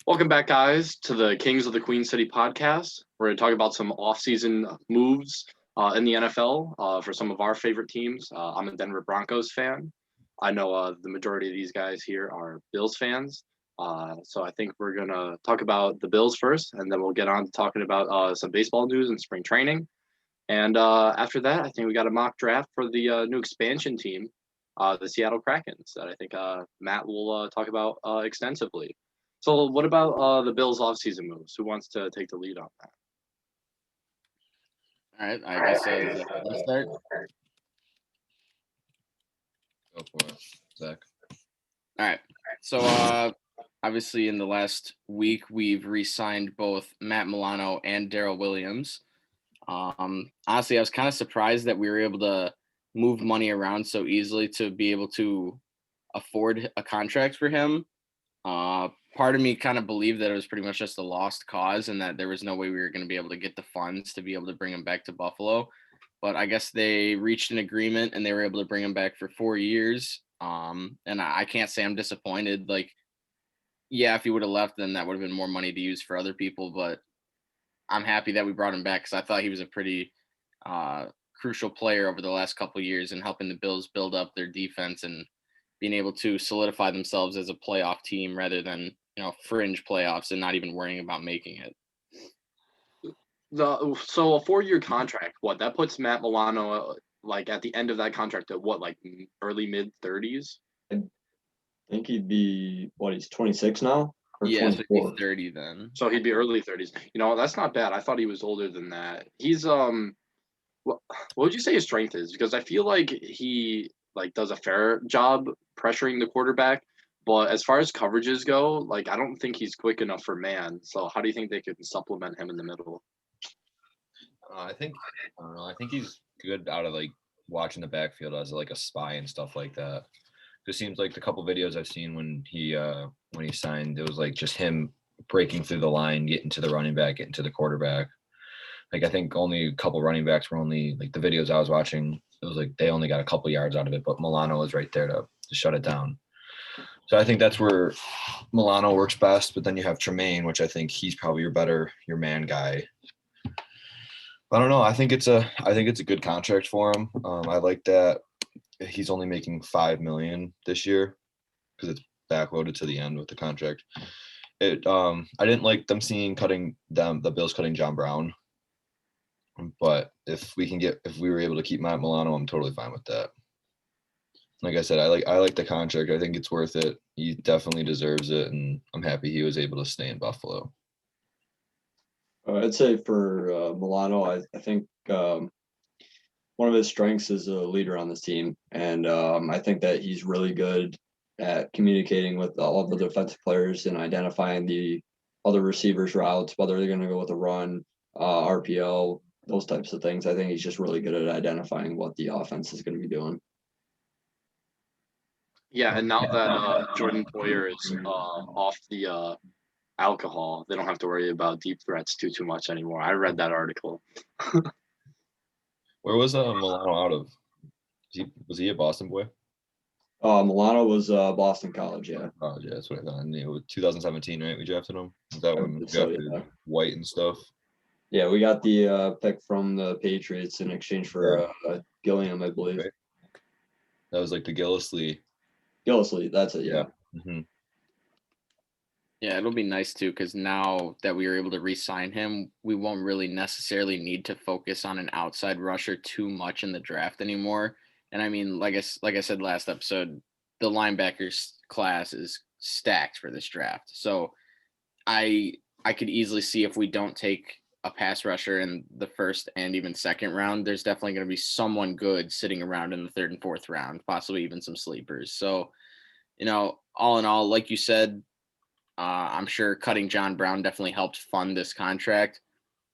Welcome back, guys, to the Kings of the Queen City podcast. We're going to talk about some offseason moves in the NFL for some of our favorite teams. I'm a Denver Broncos fan. I know the majority of these guys here are Bills fans. So I think we're going to talk about the Bills first, and then we'll get on to talking about some baseball news and spring training. And after that, I think we got a mock draft for the new expansion team, the Seattle Kraken, that I think Matt will talk about extensively. So what about the Bills offseason moves? Who wants to take the lead on that? All right, I guess let's start. Go for it, Zach. All right. So obviously in the last week we've re-signed both Matt Milano and Darrell Williams. Honestly, I was kind of surprised that we were able to move money around so easily to be able to afford a contract for him. Part of me kind of believed that it was pretty much just a lost cause and that there was no way we were going to be able to get the funds to be able to bring him back to Buffalo. But I guess they reached an agreement and they were able to bring him back for 4 years. And I can't say I'm disappointed. Like, yeah, if he would have left, then that would have been more money to use for other people. But I'm happy that we brought him back because I thought he was a pretty crucial player over the last couple of years in helping the Bills build up their defense and being able to solidify themselves as a playoff team rather than, fringe playoffs and not even worrying about making it. So a 4-year contract, that puts Matt Milano like at the end of that contract at like early mid 30s? I think he'd be he's 26 now? Or Yeah, 24? so he'd be 30 then. So he'd be early 30s. That's not bad. I thought he was older than that. He's what would you say his strength is? Because I feel like he does a fair job pressuring the quarterback, but as far as coverages go, I don't think he's quick enough for man. So how do you think they could supplement him in the middle? I think he's good out of watching the backfield as a spy and stuff like that. It seems like the couple videos I've seen when he signed, it was just him breaking through the line, getting to the running back, getting to the quarterback. I think only a couple running backs were only the videos I was watching. It was they only got a couple yards out of it, but Milano was right there to shut it down. So I think that's where Milano works best. But then you have Tremaine, which I think he's probably your man guy. I don't know. I think it's a good contract for him. I like that he's only making $5 million this year because it's backloaded to the end with the contract. I didn't like them the Bills cutting John Brown. But if we were able to keep Matt Milano, I'm totally fine with that. Like I said, I like the contract. I think it's worth it. He definitely deserves it, and I'm happy he was able to stay in Buffalo. I'd say for Milano, I think one of his strengths is a leader on this team, and I think that he's really good at communicating with all of the defensive players and identifying the other receivers' routes, whether they're going to go with a run, RPO, those types of things. I think he's just really good at identifying what the offense is going to be doing. Yeah, and now that Jordan Poyer is off the alcohol, they don't have to worry about deep threats too much anymore. I read that article. Where was Milano out of? Was he a Boston boy? Milano was Boston College, yeah. Oh, yeah, that's what I thought. And it was 2017, right? We drafted him. Is that when we drafted White and stuff? Yeah, we got the pick from the Patriots in exchange for Gilliam, I believe. Right. That was the Gillislee. Gillislee, that's it, yeah. Mm-hmm. Yeah, it'll be nice too because now that we were able to re-sign him, we won't really necessarily need to focus on an outside rusher too much in the draft anymore. And I mean, like I said last episode, the linebackers class is stacked for this draft. So I could easily see if we don't take a pass rusher in the first and even second round, there's definitely going to be someone good sitting around in the third and fourth round, possibly even some sleepers. So, all in all, like you said, I'm sure cutting John Brown definitely helped fund this contract.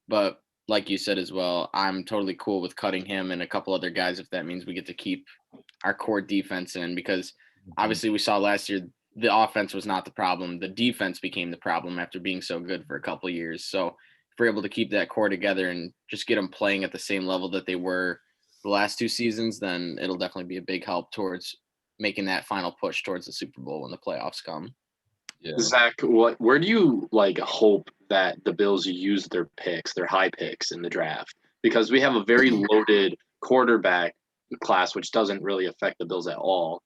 But like you said as well, I'm totally cool with cutting him and a couple other guys if that means we get to keep our core defense in, because obviously we saw last year the offense was not the problem. The defense became the problem after being so good for a couple of years. So if we're able to keep that core together and just get them playing at the same level that they were the last 2 seasons, then it'll definitely be a big help towards making that final push towards the Super Bowl when the playoffs come. Yeah. Zach, where do you hope that the Bills use their picks, their high picks in the draft? Because we have a very loaded quarterback class, which doesn't really affect the Bills at all.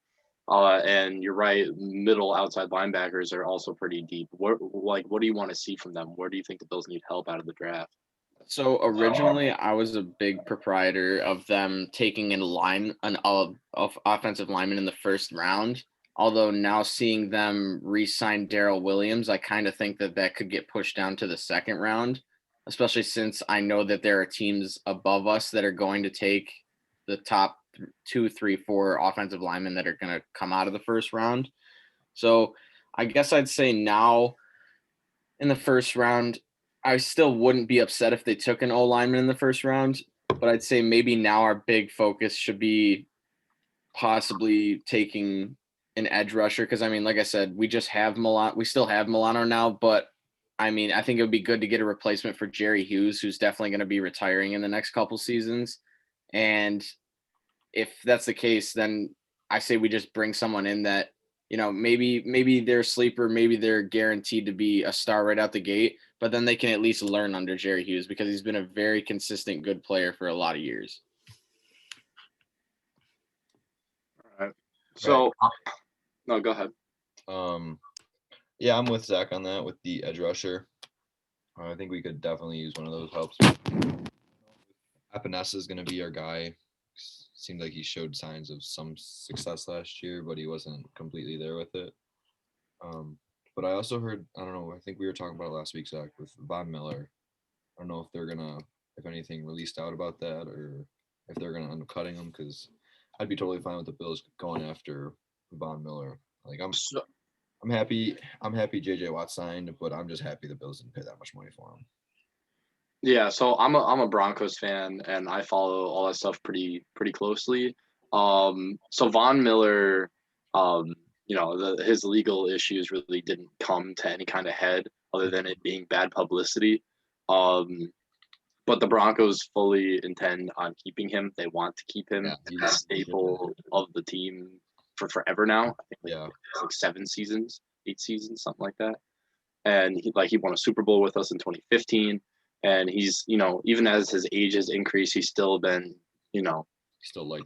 And you're right, middle outside linebackers are also pretty deep. What do you want to see from them? Where do you think the Bills need help out of the draft? So originally, I was a big proprietor of them taking an offensive lineman in the first round. Although now seeing them re-sign Darrell Williams, I kind of think that could get pushed down to the second round, especially since I know that there are teams above us that are going to take the top 2, 3, 4 offensive linemen that are going to come out of the first round. So I guess I'd say now in the first round, I still wouldn't be upset if they took an O lineman in the first round, but I'd say maybe now our big focus should be possibly taking an edge rusher. Cause I mean, like I said, we still have Milano now, but I mean, I think it would be good to get a replacement for Jerry Hughes, who's definitely going to be retiring in the next couple seasons. And if that's the case, then I say we just bring someone in that, maybe they're a sleeper, maybe they're guaranteed to be a star right out the gate, but then they can at least learn under Jerry Hughes because he's been a very consistent, good player for a lot of years. All right. So, no, go ahead. Yeah, I'm with Zach on that with the edge rusher. I think we could definitely use one of those helps. Epinesa is going to be our guy. Seemed like he showed signs of some success last year, but he wasn't completely there with it. But I also heard, I don't know, I think we were talking about it last week, Zach, with Von Miller. I don't know if they're if anything released out about that or if they're going to end up cutting him, because I'd be totally fine with the Bills going after Von Miller. I'm happy JJ Watt signed, but I'm just happy the Bills didn't pay that much money for him. Yeah, so I'm a Broncos fan and I follow all that stuff pretty closely. So Von Miller, his legal issues really didn't come to any kind of head other than it being bad publicity. But the Broncos fully intend on keeping him. They want to keep him a staple of the team for forever now. I think it's like 7 seasons, 8 seasons, something like that. And he won a Super Bowl with us in 2015. And he's, even as his age has increased, he's still been, still like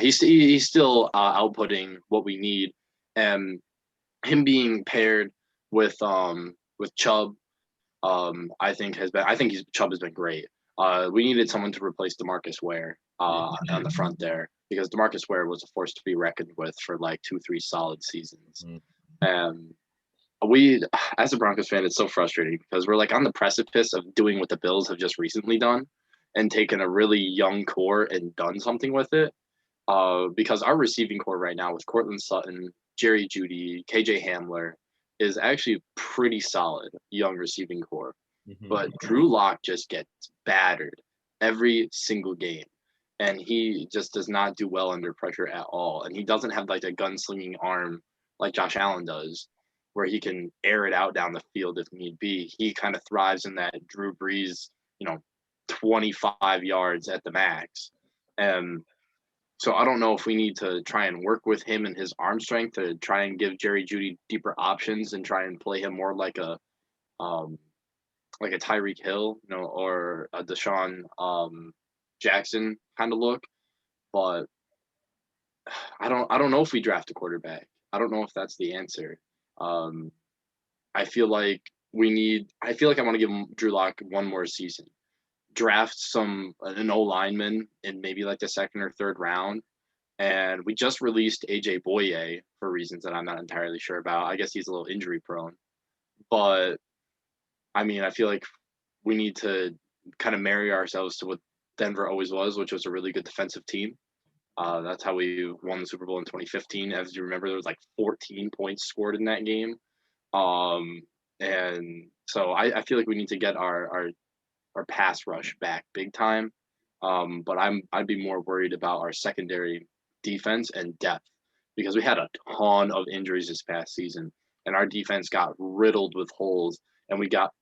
he's still outputting what we need. And him being paired with Chubb, I think Chubb has been great. We needed someone to replace DeMarcus Ware on the front there because DeMarcus Ware was a force to be reckoned with for like 2-3 solid seasons. We, as a Broncos fan, it's so frustrating because we're like on the precipice of doing what the Bills have just recently done and taken a really young core and done something with it. Because our receiving core right now with Cortland Sutton, Jerry Jeudy, KJ Hamler is actually pretty solid young receiving core. But Drew Lock just gets battered every single game. And he just does not do well under pressure at all. And he doesn't have like a gunslinging arm like Josh Allen does, where he can air it out down the field if need be. He kind of thrives in that Drew Brees, 25 yards at the max. So I don't know if we need to try and work with him and his arm strength to try and give Jerry Jeudy deeper options and try and play him more like a Tyreek Hill, or a Deshaun Jackson kind of look. But I don't know if we draft a quarterback. I don't know if that's the answer. I feel like I want to give Drew Lock one more season. Draft an O lineman in maybe like the second or third round. And we just released AJ Boye for reasons that I'm not entirely sure about. I guess he's a little injury prone. But I mean, I feel like we need to kind of marry ourselves to what Denver always was, which was a really good defensive team. That's how we won the Super Bowl in 2015. As you remember, there was like 14 points scored in that game. And so I feel like we need to get our pass rush back big time. But I'd be more worried about our secondary defense and depth because we had a ton of injuries this past season and our defense got riddled with holes and we got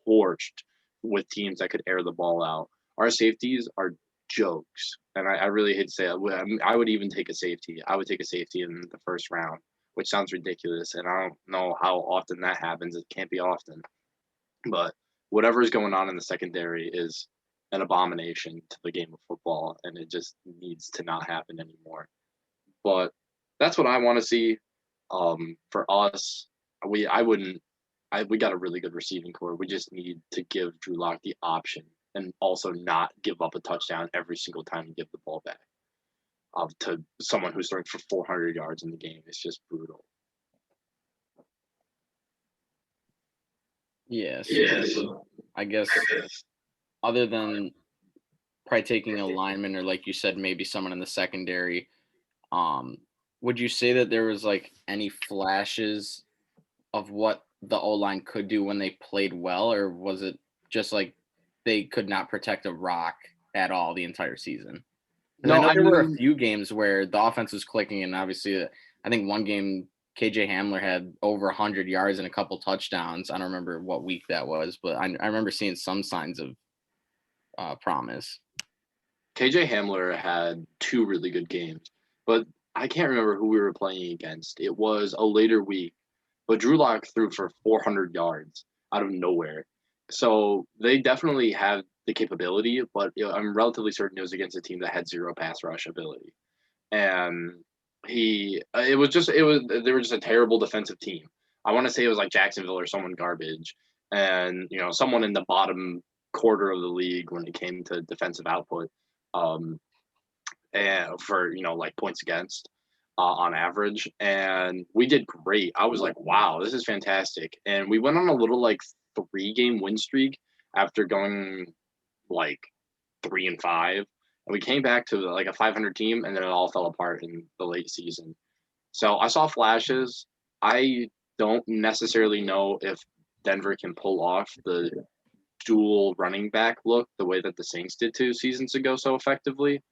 torched with teams that could air the ball out. Our safeties are jokes. And I really hate to say it. I would even take a safety. I would take a safety in the first round which sounds ridiculous, and I don't know how often that happens. It can't be often. But whatever is going on in the secondary is an abomination to the game of football, and it just needs to not happen anymore. But that's what I want to see. For us, we got a really good receiving core. We just need to give Drew Lock the option and also not give up a touchdown every single time you give the ball back to someone who's throwing for 400 yards in the game. It's just brutal. Yes. I guess other than probably taking a lineman or, like you said, maybe someone in the secondary, would you say that there was like any flashes of what the O-line could do when they played well, or was it just like they could not protect a rock at all the entire season? No, I know there were a few games where the offense was clicking, and obviously I think one game KJ Hamler had over 100 yards and a couple touchdowns. I don't remember what week that was, but I remember seeing some signs of promise. KJ Hamler had 2 really good games, but I can't remember who we were playing against. It was a later week, but Drew Lock threw for 400 yards out of nowhere. So they definitely have the capability, but I'm relatively certain it was against a team that had 0 pass rush ability. And they were just a terrible defensive team. I want to say it was like Jacksonville or someone garbage, and someone in the bottom quarter of the league when it came to defensive output, and for like points against on average. And we did great. I was like, wow, this is fantastic. And we went on a little like 3-game win streak after going like 3-5. And we came back to like a 500 team, and then it all fell apart in the late season. So I saw flashes. I don't necessarily know if Denver can pull off the dual running back look the way that the Saints did 2 seasons ago so effectively.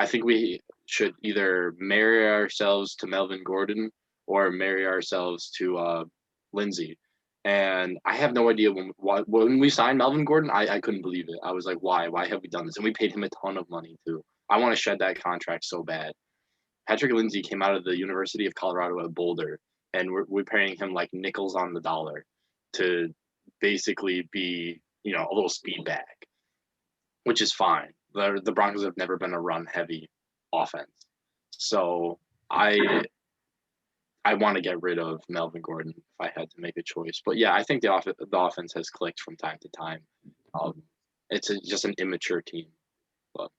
I think we should either marry ourselves to Melvin Gordon or marry ourselves to Lindsey. And I have no idea when we signed Melvin Gordon, I couldn't believe it. I was like, why? Why have we done this? And we paid him a ton of money too. I want to shed that contract so bad. Patrick Lindsey came out of the University of Colorado at Boulder, and we're paying him like nickels on the dollar to basically be, a little speed back, which is fine. The Broncos have never been a run-heavy offense. So I want to get rid of Melvin Gordon if I had to make a choice. But yeah, I think the offense has clicked from time to time. It's just an immature team. But.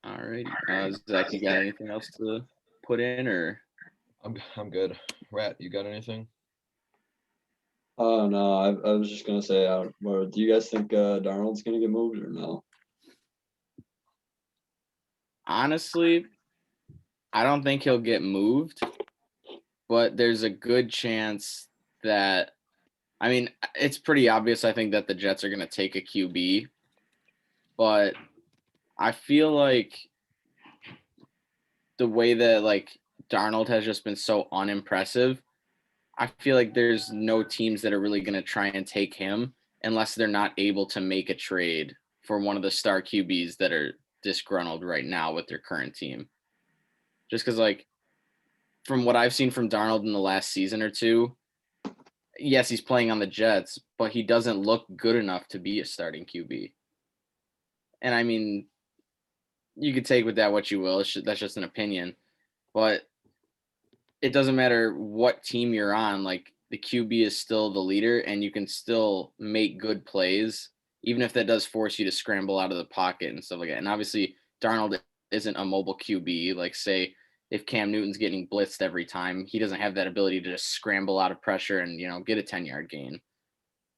All right, Zach, you got anything else to put in, or? I'm good. Rat, you got anything? Oh no, I was just gonna say, do you guys think Darnold's gonna get moved or no? Honestly, I don't think he'll get moved, but there's a good chance that, I mean, it's pretty obvious, I think, that the Jets are going to take a QB, but I feel like the way that, like, Darnold has just been so unimpressive, I feel like there's no teams that are really going to try and take him unless they're not able to make a trade for one of the star QBs that are disgruntled right now with their current team. Just because, like, from what I've seen from Darnold in the last season or two, yes, he's playing on the Jets, but he doesn't look good enough to be a starting QB. And I mean, you could take with that what you will. That's just an opinion. But it doesn't matter what team you're on. Like, the QB is still the leader, and you can still make good plays, even if that does force you to scramble out of the pocket and stuff like that. And obviously, Darnold isn't a mobile QB. Like, say, if Cam Newton's getting blitzed every time, he doesn't have that ability to just scramble out of pressure and, get a 10-yard gain.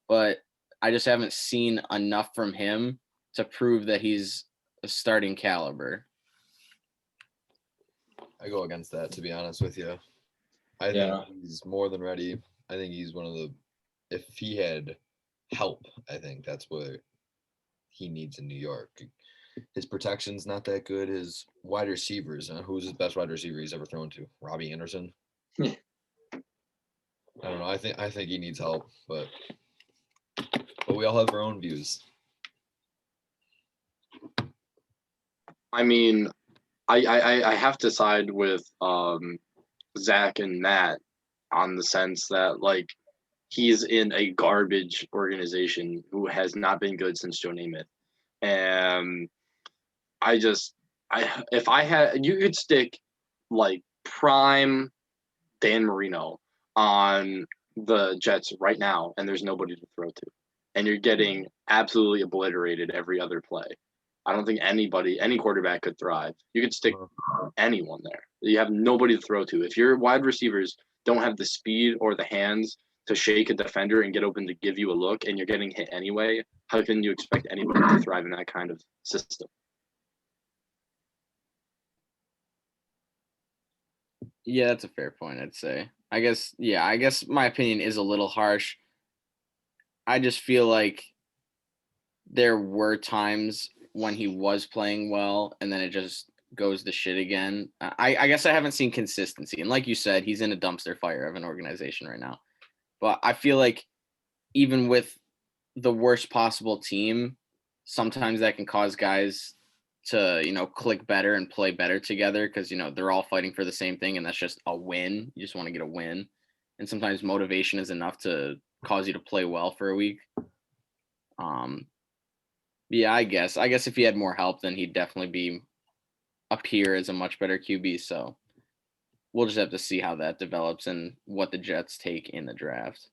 But I just haven't seen enough from him to prove that he's a starting caliber. I go against that, to be honest with you. I think he's more than ready. I think he's one of the, if he had help, I think that's what he needs in New York. His protection's not that good. His wide receivers, who's his best wide receiver he's ever thrown to? Robbie Anderson? I don't know. I think he needs help, but we all have our own views. I mean, I have to side with Zach and Matt on the sense that like he's in a garbage organization who has not been good since Joe Namath, and if I had you could stick like prime Dan Marino on the Jets right now, and there's nobody to throw to, and you're getting absolutely obliterated every other play. I don't think any quarterback could thrive. You could stick anyone there. You have nobody to throw to. If your wide receivers don't have the speed or the hands to shake a defender and get open to give you a look, and you're getting hit anyway, how can you expect anybody to thrive in that kind of system? Yeah, that's a fair point, I'd say. I guess my opinion is a little harsh. I just feel like there were times when he was playing well and then it just goes to shit again. I guess I haven't seen consistency. And like you said, he's in a dumpster fire of an organization right now. But I feel like even with the worst possible team, sometimes that can cause guys to, click better and play better together because, they're all fighting for the same thing and that's just a win. You just want to get a win. And sometimes motivation is enough to cause you to play well for a week. Yeah, I guess if he had more help, then he'd definitely appear as a much better QB. So we'll just have to see how that develops and what the Jets take in the draft.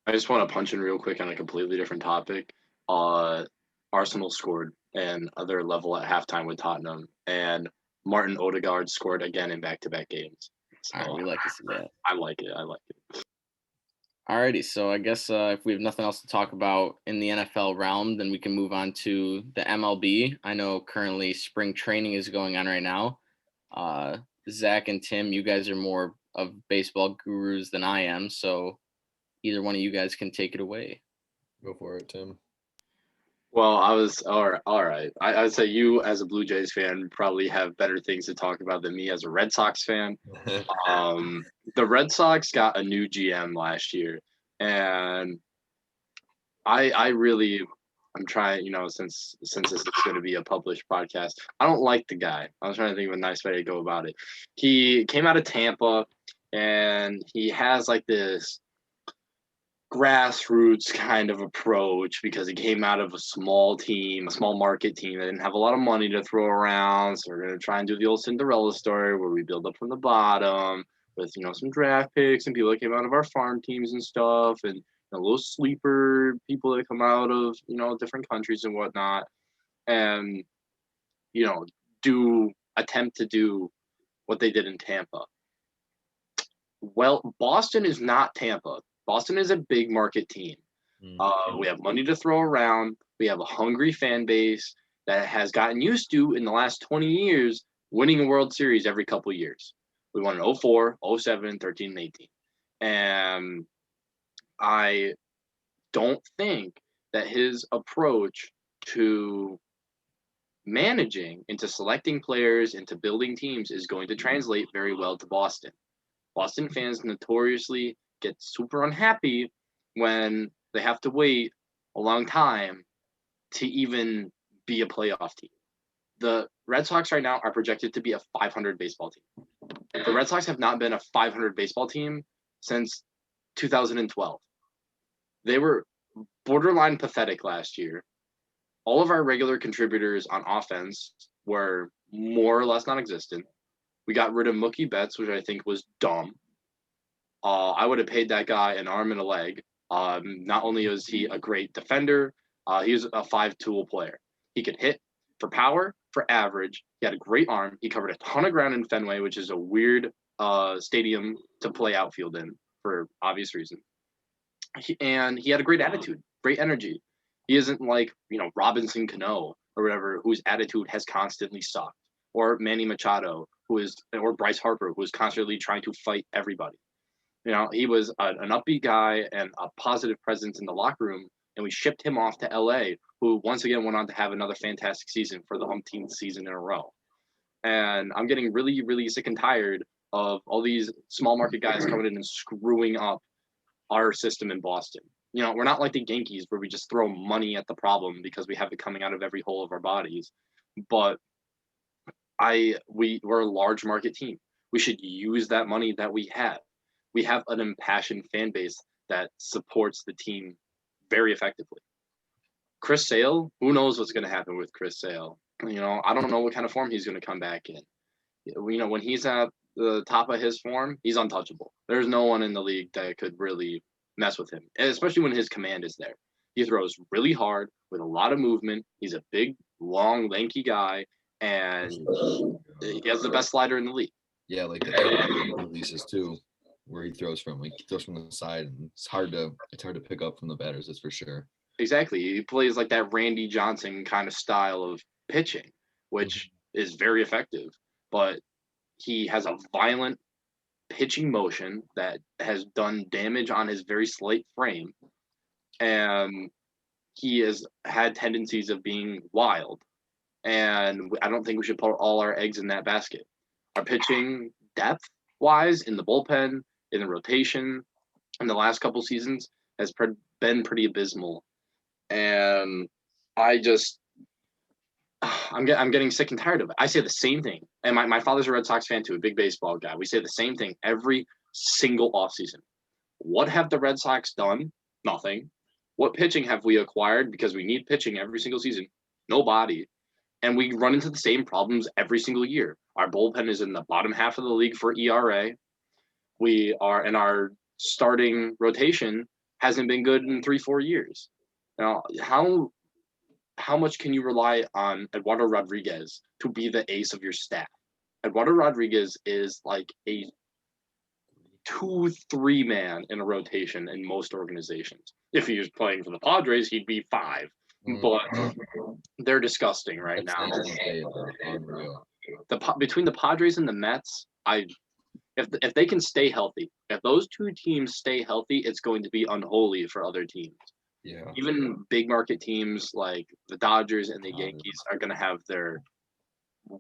I just want to punch in real quick on a completely different topic. Arsenal scored and other level at halftime with Tottenham, and Martin Odegaard scored again in back-to-back games. So, all right, we like to see that. I like it. Alrighty, so I guess if we have nothing else to talk about in the NFL realm, then we can move on to the MLB. I know currently spring training is going on right now. Zach and Tim, you guys are more of baseball gurus than I am, so either one of you guys can take it away. Go for it, Tim. Well, I was all right. I would say you, as a Blue Jays fan, probably have better things to talk about than me as a Red Sox fan. The Red Sox got a new GM last year, and I'm trying, since this is going to be a published podcast, I don't like the guy. I was trying to think of a nice way to go about it. He came out of Tampa, and he has like this grassroots kind of approach because he came out of a small market team that didn't have a lot of money to throw around. So we're going to try and do the old Cinderella story where we build up from the bottom with, some draft picks and people that came out of our farm teams and stuff, and little sleeper people that come out of, different countries and whatnot, and, attempt to do what they did in Tampa. Well, Boston is not Tampa. Boston is a big market team. We have money to throw around. We have a hungry fan base that has gotten used to, in the last 20 years, winning a World Series every couple of years. We won in 04, 07, 13, and 18. And I don't think that his approach to managing, into selecting players, into building teams is going to translate very well to Boston. Boston fans notoriously get super unhappy when they have to wait a long time to even be a playoff team. The Red Sox right now are projected to be a 500 baseball team. The Red Sox have not been a 500 baseball team since 2012. They were borderline pathetic last year. All of our regular contributors on offense were more or less non-existent. We got rid of Mookie Betts, which I think was dumb. I would have paid that guy an arm and a leg. Not only was he a great defender, he was a 5-tool player. He could hit for power, for average. He had a great arm. He covered a ton of ground in Fenway, which is a weird stadium to play outfield in for obvious reasons. And he had a great attitude, great energy. He isn't like, Robinson Cano or whatever, whose attitude has constantly sucked, or Manny Machado, or Bryce Harper, who is constantly trying to fight everybody. He was an upbeat guy and a positive presence in the locker room, and we shipped him off to LA, who once again went on to have another fantastic season for the umpteenth season in a row. And I'm getting really, really sick and tired of all these small market guys coming in and screwing up our system in Boston. We're not like the Yankees where we just throw money at the problem because we have it coming out of every hole of our bodies. But we're a large market team. We should use that money that we have. We have an impassioned fan base that supports the team very effectively. Chris Sale, who knows what's going to happen with Chris Sale? I don't know what kind of form he's going to come back in. When he's at the top of his form, he's untouchable. There's no one in the league that could really mess with him, and especially when his command is there. He throws really hard with a lot of movement. He's a big, long, lanky guy, and he has the best slider in the league. Yeah, like the releases too, where he throws from. Like he throws from the side, and it's hard to pick up from the batters. That's for sure. Exactly. He plays like that Randy Johnson kind of style of pitching, which is very effective. But he has a violent pitching motion that has done damage on his very slight frame. And he has had tendencies of being wild. And I don't think we should put all our eggs in that basket. Our pitching depth-wise in the bullpen, in the rotation, in the last couple seasons has been pretty abysmal. And I'm getting sick and tired of it. I say the same thing. And my father's a Red Sox fan too, a big baseball guy. We say the same thing every single offseason. What have the Red Sox done? Nothing. What pitching have we acquired? Because we need pitching every single season. Nobody. And we run into the same problems every single year. Our bullpen is in the bottom half of the league for ERA. And our starting rotation hasn't been good in 3-4 years. Now, how much can you rely on Eduardo Rodriguez to be the ace of your staff? Eduardo Rodriguez is like a 2-3 man in a rotation in most organizations. If he was playing for the Padres, he'd be 5. But they're disgusting right now. Between the Padres and the Mets, if they can stay healthy, if those two teams stay healthy, it's going to be unholy for other teams. Yeah. Even big market teams like the Dodgers and the Yankees are going to have their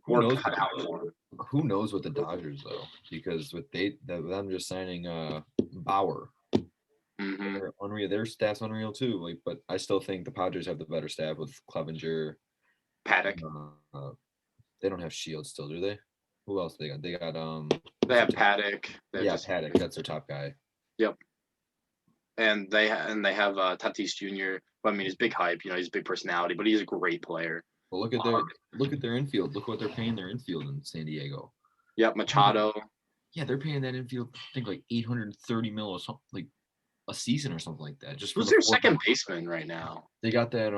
work cut out for them. Who knows with the Dodgers though? Because with them just signing Bauer, they're unreal. Their staff's unreal too. Like, but I still think the Padres have the better staff with Clevenger, Paddock. They don't have Shields still, do they? Who else they got? They got They have Paddock. Paddock. That's their top guy. Yep. And they have Tatis Jr. I mean, he's big hype. He's a big personality, but he's a great player. Well, look at their infield. Look what they're paying their infield in San Diego. Yep, Machado. Yeah, they're paying that infield. I think like $830 million or something, like a season or something like that. Just who's their second baseman right now? They got that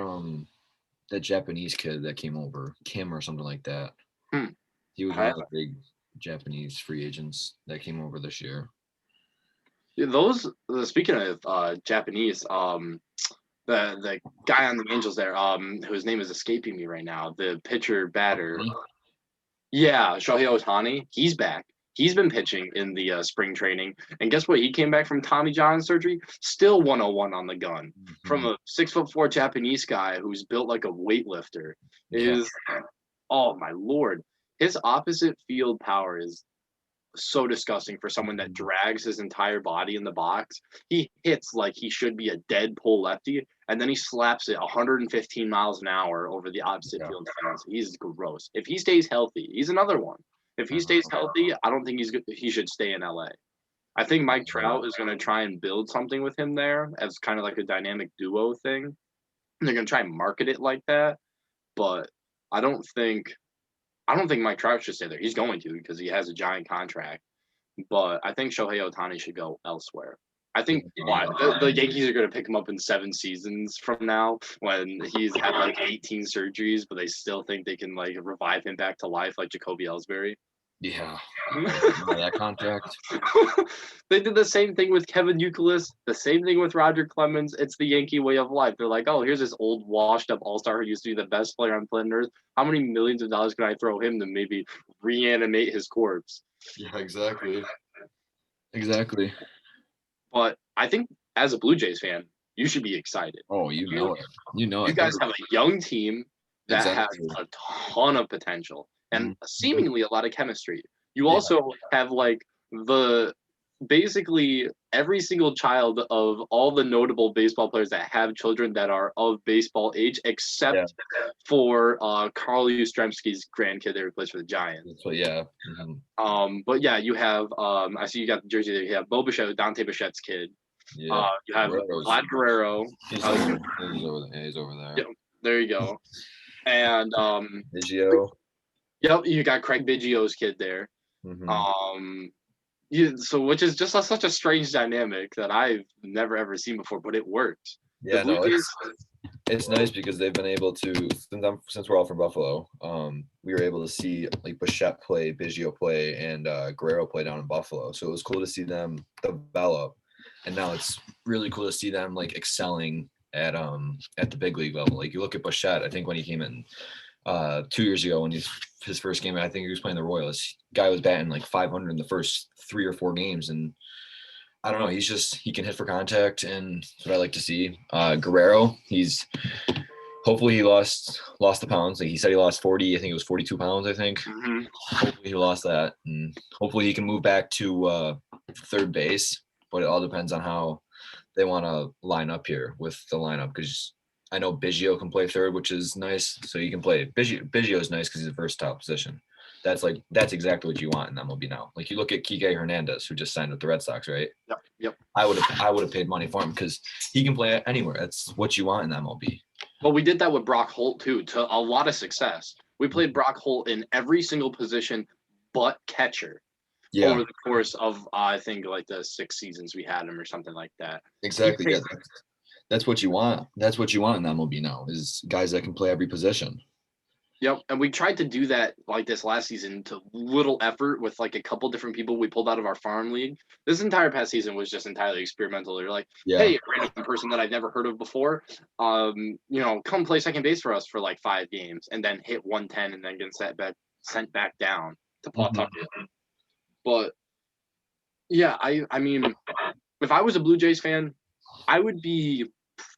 Japanese kid that came over, Kim or something like that. He was one of the big Japanese free agents that came over this year. Speaking of Japanese, the guy on the Angels there, whose name is escaping me right now, the pitcher batter. Yeah, Shohei Ohtani, he's back. He's been pitching in the spring training, and guess what? He came back from Tommy John surgery, still 101 on the gun, from a 6'4" Japanese guy who's built like a weightlifter. Oh my lord, his opposite field power is so disgusting for someone that drags his entire body in the box. He hits like he should be a dead pull lefty, and then he slaps it 115 miles an hour over the opposite field fence. He's gross. If he stays healthy, he's another one. If he stays healthy, I don't think he should stay in LA. I think Mike Trout is going to try and build something with him there as kind of like a dynamic duo thing. And they're going to try and market it like that, but I don't think Mike Trout should stay there. He's going to because he has a giant contract. But I think Shohei Ohtani should go elsewhere. I think the Yankees are going to pick him up in 7 seasons from now when he's had like 18 surgeries, but they still think they can like revive him back to life like Jacoby Ellsbury. Yeah. That contract. They did the same thing with Kevin Youkilis, the same thing with Roger Clemens. It's the Yankee way of life. They're like, oh, here's this old washed up all-star who used to be the best player on planet Earth. How many millions of dollars can I throw him to maybe reanimate his corpse? Yeah, exactly. But I think as a Blue Jays fan, you should be excited. Oh, you know it. You guys have a young team that has a ton of potential and seemingly a lot of chemistry. You also have like the basically every single child of all the notable baseball players that have children that are of baseball age, except for Carl Yastrzemski's grandkid that plays for the Giants. So yeah. But yeah, you have I see you got the jersey there. You have Bo Bichette, Dante Bichette's kid. Yeah. You have Vlad Guerrero. He's over there. He's over there. Yeah, there you go. And Biggio. Yep, you got Craig Biggio's kid there. So which is just such a strange dynamic that I've never ever seen before, but it worked. Yeah, no, it's nice because they've been able to, since we're all from Buffalo, we were able to see like Bichette play, Biggio play, and Guerrero play down in Buffalo. So it was cool to see them develop, and now it's really cool to see them like excelling at the big league level. Like you look at Bichette, I think when he came in 2 years ago, when his first game, I think he was playing the Royals. Guy was batting like 500 in the first 3 or 4 games, and I don't know. He can hit for contact, and that's what I like to see. Guerrero, hopefully he lost the pounds. Like he said, he lost 40. I think it was 42 pounds. I think. Hopefully he lost that, and hopefully he can move back to third base. But it all depends on how they want to line up here with the lineup, because I know Biggio can play third, which is nice. So you can play Biggio is nice because he's a versatile position. That's exactly what you want in MLB now. Like you look at Kike Hernandez, who just signed with the Red Sox, right? Yep. I would have paid money for him because he can play anywhere. That's what you want in MLB. Well, we did that with Brock Holt too, to a lot of success. We played Brock Holt in every single position but catcher. Yeah. Over the course of I think like the 6 seasons we had him or something like that. Exactly. Yeah. That's what you want. That's what you want in MLB now, is guys that can play every position. Yep, and we tried to do that like this last season to little effort with like a couple different people we pulled out of our farm league. This entire past season was just entirely experimental. They're like, hey, a random person that I've never heard of before, come play second base for us for like 5 games and then hit 110 and then get sent back down to Pawtucket. But yeah, I mean, if I was a Blue Jays fan, I would be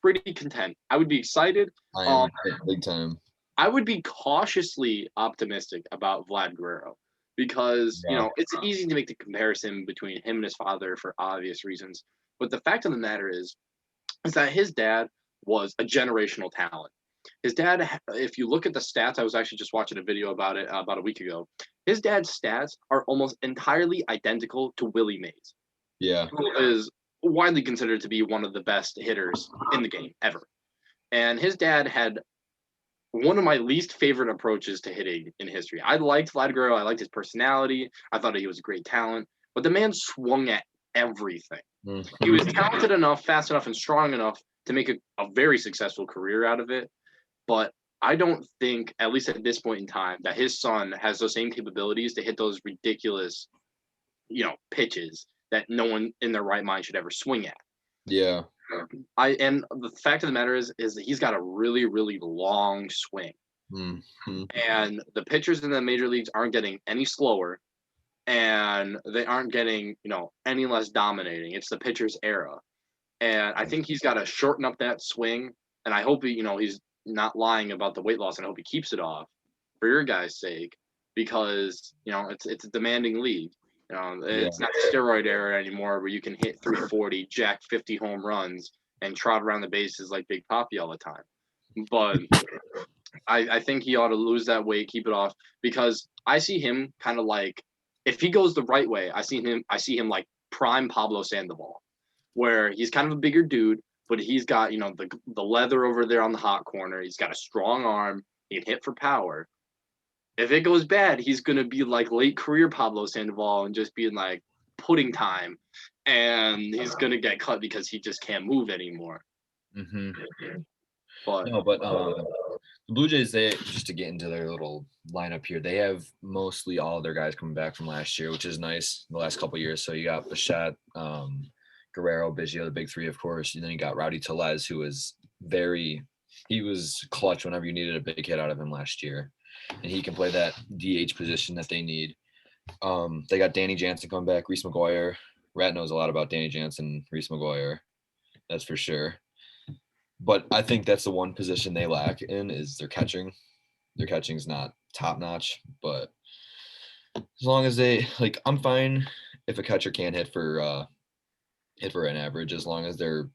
pretty content. I would be excited. I am big time. I would be cautiously optimistic about Vlad Guerrero because, it's easy to make the comparison between him and his father for obvious reasons. But the fact of the matter is that his dad was a generational talent. His dad, if you look at the stats, I was actually just watching a video about it about a week ago. His dad's stats are almost entirely identical to Willie Mays. Yeah. Who is widely considered to be one of the best hitters in the game ever. And his dad had one of my least favorite approaches to hitting in history. I liked Vlad Guerrero. I liked his personality. I thought he was a great talent. But the man swung at everything. He was talented enough, fast enough, and strong enough to make a very successful career out of it. But I don't think, at least at this point in time, that his son has those same capabilities to hit those ridiculous, pitches that no one in their right mind should ever swing at. Yeah. And the fact of the matter is that he's got a really, really long swing. And the pitchers in the major leagues aren't getting any slower, and they aren't getting, any less dominating. It's the pitcher's era. And I think he's got to shorten up that swing. And I hope he's not lying about the weight loss, and I hope he keeps it off for your guys' sake, because, it's a demanding league. It's not the steroid era anymore where you can hit 340, jack 50 home runs, and trot around the bases like Big Papi all the time. But I think he ought to lose that weight, keep it off, because I see him kind of like, if he goes the right way, I see him like prime Pablo Sandoval, where he's kind of a bigger dude, but he's got, the leather over there on the hot corner. He's got a strong arm. He can hit for power. If it goes bad, he's going to be like late career Pablo Sandoval and just be in like pudding time. And he's going to get cut because he just can't move anymore. But the Blue Jays, they, just to get into their little lineup here, they have mostly all of their guys coming back from last year, which is nice the last couple of years. So you got Bichette, Guerrero, Biggio, the big three, of course. And then you got Rowdy Tellez, who was he was clutch whenever you needed a big hit out of him last year. And he can play that DH position that they need. They got Danny Jansen coming back, Reese McGuire. Rat knows a lot about Danny Jansen, Reese McGuire. That's for sure. But I think that's the one position they lack in is their catching. Their catching's not top notch, but as long as I'm fine if a catcher can't hit for an average, as long as they're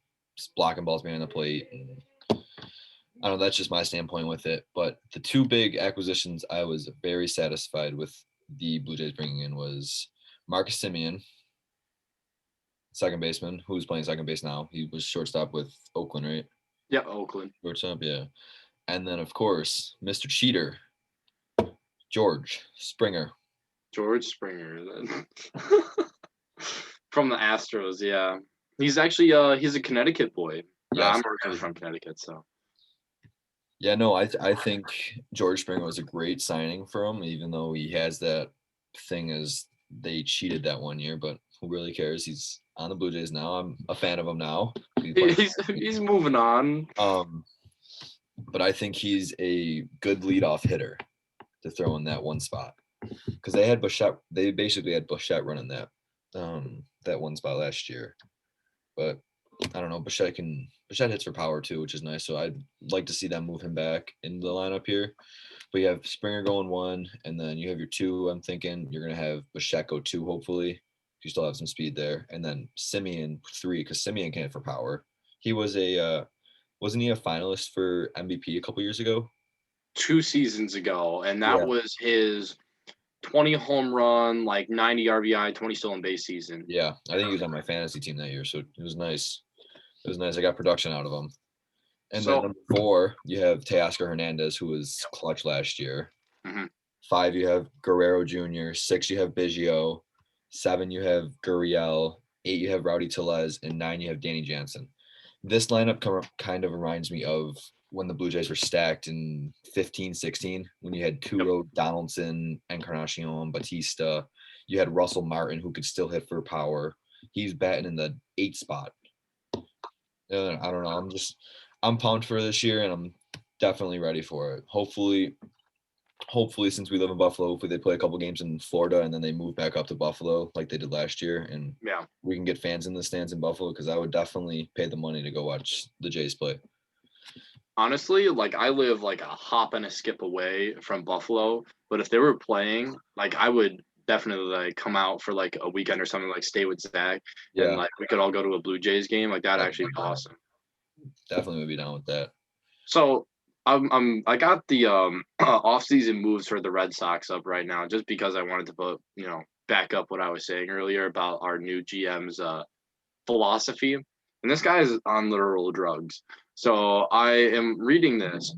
blocking balls behind the plate. And I don't know, that's just my standpoint with it. But the two big acquisitions I was very satisfied with the Blue Jays bringing in was Marcus Semien, second baseman, who's playing second base now. He was shortstop with Oakland, right? Yeah, Oakland. Shortstop, yeah. And then, of course, Mr. Cheater, George Springer. George Springer. From the Astros, yeah. He's actually he's a Connecticut boy. Yeah, Yes. I'm originally from Connecticut, so. Yeah, no, I think George Springer was a great signing for him, even though he has that thing as they cheated that one year, but who really cares? He's on the Blue Jays now. I'm a fan of him now. He's moving on. But I think he's a good leadoff hitter to throw in that one spot. Because they basically had Bichette running that one spot last year. But I don't know, Bichette hits for power too, which is nice. So I'd like to see them move him back in the lineup here. But you have Springer going 1, and then you have your 2. I'm thinking you're gonna have Bichette go 2, hopefully. You still have some speed there. And then Semien 3, because Semien can hit for power. He was wasn't he a finalist for MVP a couple years ago? 2 seasons ago, and that was his 20 home run, like 90 RBI, 20 stolen base season. Yeah, I think he was on my fantasy team that year, so it was nice. It was nice. I got production out of him. And then number 4, you have Teoscar Hernandez, who was clutch last year. Mm-hmm. 5, you have Guerrero Jr. 6, you have Biggio. 7, you have Gurriel. 8, you have Rowdy Tellez. And 9, you have Danny Jansen. This lineup kind of reminds me of when the Blue Jays were stacked in 15-16, when you had Turo, Donaldson, Encarnacion, Batista. You had Russell Martin, who could still hit for power. He's batting in the 8 spot. I don't know. I'm pumped for this year, and I'm definitely ready for it. Hopefully, since we live in Buffalo, hopefully they play a couple games in Florida and then they move back up to Buffalo like they did last year, and we can get fans in the stands in Buffalo, because I would definitely pay the money to go watch the Jays play. Honestly, like I live like a hop and a skip away from Buffalo, but if they were playing, like I would definitely like come out for like a weekend or something, like stay with Zach, and like we could all go to a Blue Jays game. Like that'd actually be awesome. Definitely would be down with that. So I got the off-season moves for the Red Sox up right now, just because I wanted to put, back up what I was saying earlier about our new GM's philosophy. And this guy is on literal drugs. So I am reading this.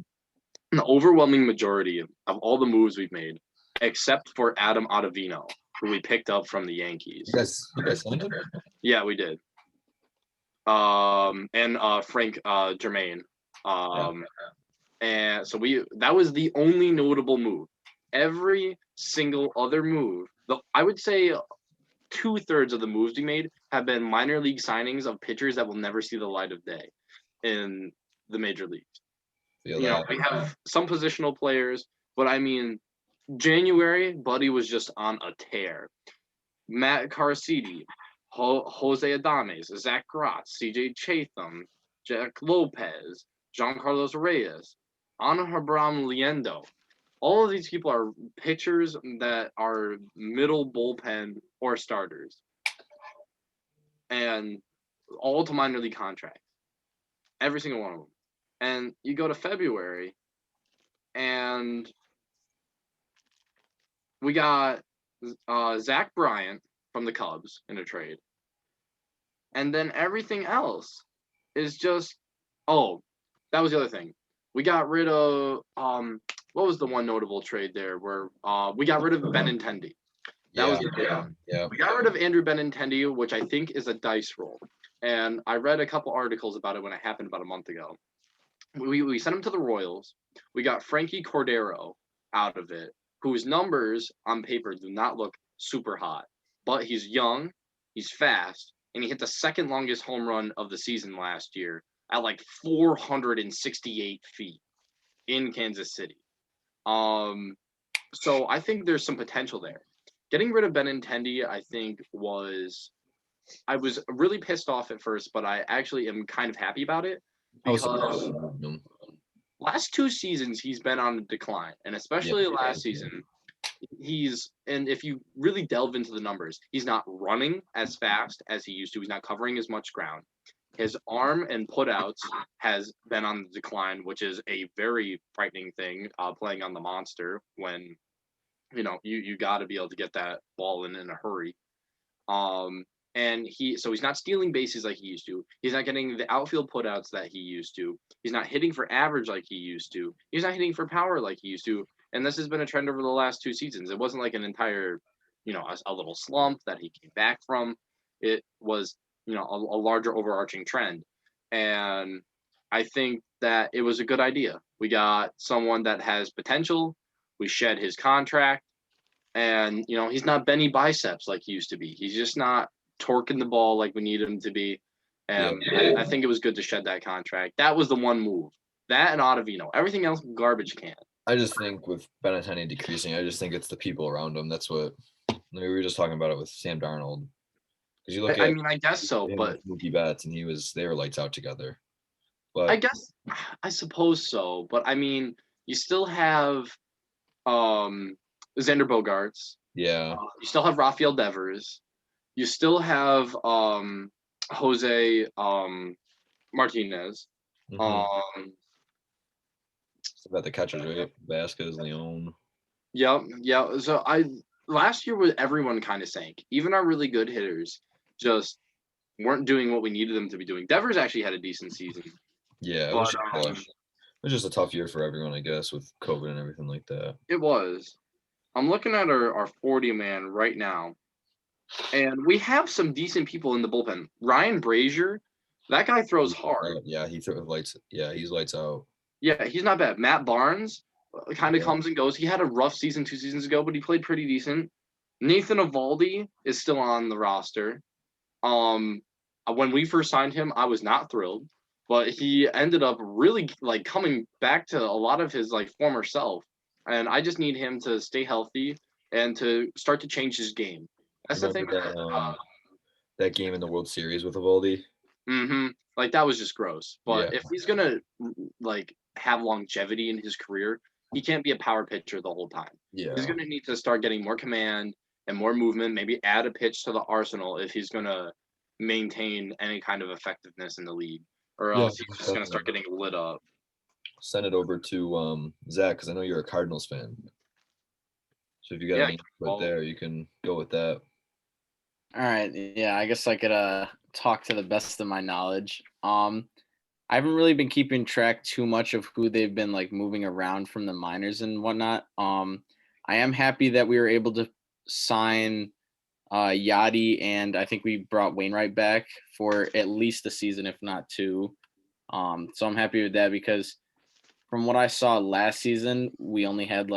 The overwhelming majority of all the moves we've made, except for Adam Ottavino, who we picked up from the Yankees. You guys signed him? Yeah, we did. And Frank Germain. And so that was the only notable move. Every single other move, I would say 2/3 of the moves we made have been minor league signings of pitchers that will never see the light of day in the major leagues. We have some positional players, but I mean, January, Buddy was just on a tear. Matt Carcidi, Jose Adames, Zach Grotz, CJ Chatham, Jack Lopez, Giancarlos Reyes, Anaheim Liendo. All of these people are pitchers that are middle bullpen or starters. And all to minor league contracts. Every single one of them. And you go to February, and we got Zach Bryant from the Cubs in a trade. And then everything else is just, that was the other thing. We got rid of, what was the one notable trade there where we got rid of Benintendi. That was the big one. Yeah. We got rid of Andrew Benintendi, which I think is a dice roll. And I read a couple articles about it when it happened about a month ago. We sent him to the Royals. We got Frankie Cordero out of it, whose numbers on paper do not look super hot. But he's young, he's fast, and he hit the second longest home run of the season last year at like 468 feet in Kansas City. So I think there's some potential there. Getting rid of Benintendi, I think I was really pissed off at first, but I actually am kind of happy about it, because last 2 seasons he's been on a decline, and especially last season, and if you really delve into the numbers, he's not running as fast as he used to. He's not covering as much ground. His arm and putouts has been on the decline, which is a very frightening thing, playing on the monster when, you got to be able to get that ball in a hurry. And he's not stealing bases like he used to. He's not getting the outfield putouts that he used to. He's not hitting for average like he used to. He's not hitting for power like he used to. And this has been a trend over the last 2 seasons. It wasn't like an entire, a little slump that he came back from. It was, a larger overarching trend. And I think that it was a good idea. We got someone that has potential. We shed his contract. And, he's not Benny Biceps like he used to be. He's just not torquing the ball like we need him to be. And I think it was good to shed that contract. That was the one move. That and Ottavino. Everything else, garbage can. I just think with Benintendi decreasing, I just think it's the people around him. That's what we were just talking about it with Sam Darnold. Because you look at, I guess so, but Mookie Betts, and they were lights out together. But I suppose so. But you still have Xander Bogaerts. Yeah. You still have Rafael Devers. You still have Jose Martinez. Mm-hmm. It's about the catchers, right? Vasquez, Leon. Yeah. So last year with everyone kind of sank. Even our really good hitters just weren't doing what we needed them to be doing. Devers actually had a decent season. Yeah, it was just a tough year for everyone, I guess, with COVID and everything like that. It was. I'm looking at our 40-man right now, and we have some decent people in the bullpen. Ryan Brazier, that guy throws hard. Yeah, he throws lights. Yeah, he's lights out. Yeah, he's not bad. Matt Barnes kind of comes and goes. He had a rough season 2 seasons ago, but he played pretty decent. Nathan Eovaldi is still on the roster. When we first signed him, I was not thrilled, but he ended up really coming back to a lot of his former self. And I just need him to stay healthy and to start to change his game. That's the thing. That game in the World Series with Eovaldi. Mm-hmm. That was just gross. But if he's gonna have longevity in his career, he can't be a power pitcher the whole time. Yeah. He's gonna need to start getting more command and more movement. Maybe add a pitch to the arsenal if he's gonna maintain any kind of effectiveness in the league, or else he's just gonna start getting lit up. Send it over to Zach, because I know you're a Cardinals fan. So if you got any input there, you can go with that. All right. Yeah, I guess I could talk to the best of my knowledge. I haven't really been keeping track too much of who they've been moving around from the minors and whatnot. I am happy that we were able to sign Yachty, and I think we brought Wainwright back for at least a season, if not 2. So I'm happy with that, because from what I saw last season, we only had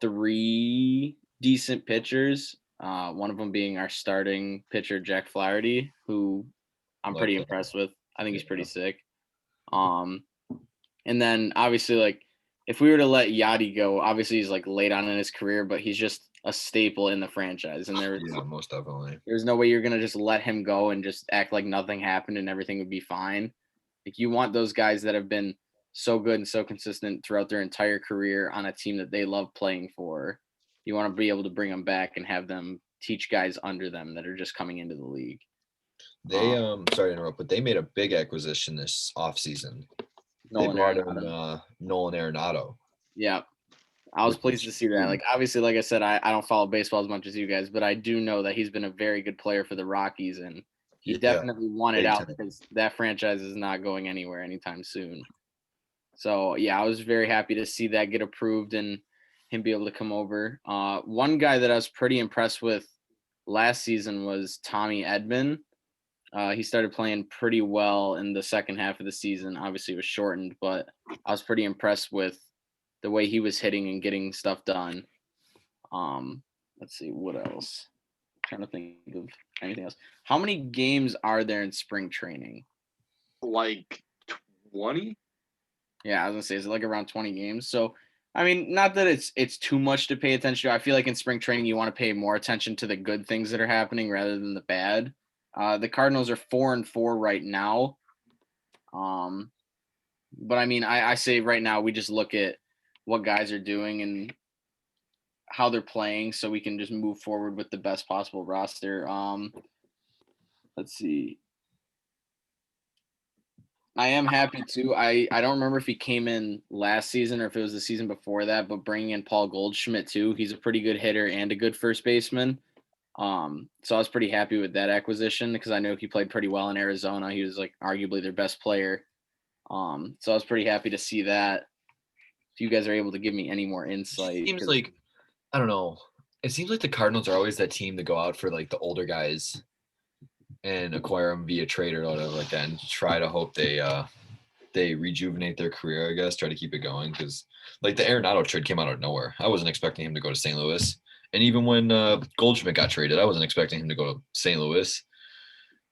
3 decent pitchers. One of them being our starting pitcher, Jack Flaherty, who I'm pretty impressed with. I think he's pretty sick. And then obviously, if we were to let Yachty go, obviously he's late on in his career, but he's just a staple in the franchise. And most definitely. There's no way you're gonna just let him go and just act like nothing happened and everything would be fine. You want those guys that have been so good and so consistent throughout their entire career on a team that they love playing for. You want to be able to bring them back and have them teach guys under them that are just coming into the league. They sorry to interrupt, but they made a big acquisition this offseason. Nolan Arenado. Yeah. I was pleased to see that. Obviously, like I said, I don't follow baseball as much as you guys, but I do know that he's been a very good player for the Rockies, and he definitely wanted out because that franchise is not going anywhere anytime soon. So, yeah, I was very happy to see that get approved and him be able to come over. One guy that I was pretty impressed with last season was Tommy Edmond. He started playing pretty well in the second half of the season. Obviously, it was shortened, but I was pretty impressed with the way he was hitting and getting stuff done. Let's see, what else? I'm trying to think of anything else. How many games are there in spring training? 20? Yeah, I was gonna say, is it around 20 games? So, not that it's too much to pay attention to. I feel like in spring training, you want to pay more attention to the good things that are happening rather than the bad. The Cardinals are 4-4 right now. But I say right now we just look at what guys are doing, and how they're playing so we can just move forward with the best possible roster. Let's see. I am happy too. I don't remember if he came in last season or if it was the season before that, but bringing in Paul Goldschmidt too. He's a pretty good hitter and a good first baseman. So I was pretty happy with that acquisition because I know he played pretty well in Arizona. He was like arguably their best player. So I was pretty happy to see that. If you guys are able to give me any more insight. It seems like, I don't know. It seems like the Cardinals are always that team to go out for like the older guys and acquire them via trade or whatever like that, and try to hope they rejuvenate their career, I guess, try to keep it going. Because like the Arenado trade came out of nowhere. I wasn't expecting him to go to St. Louis. And even when Goldschmidt got traded, I wasn't expecting him to go to St. Louis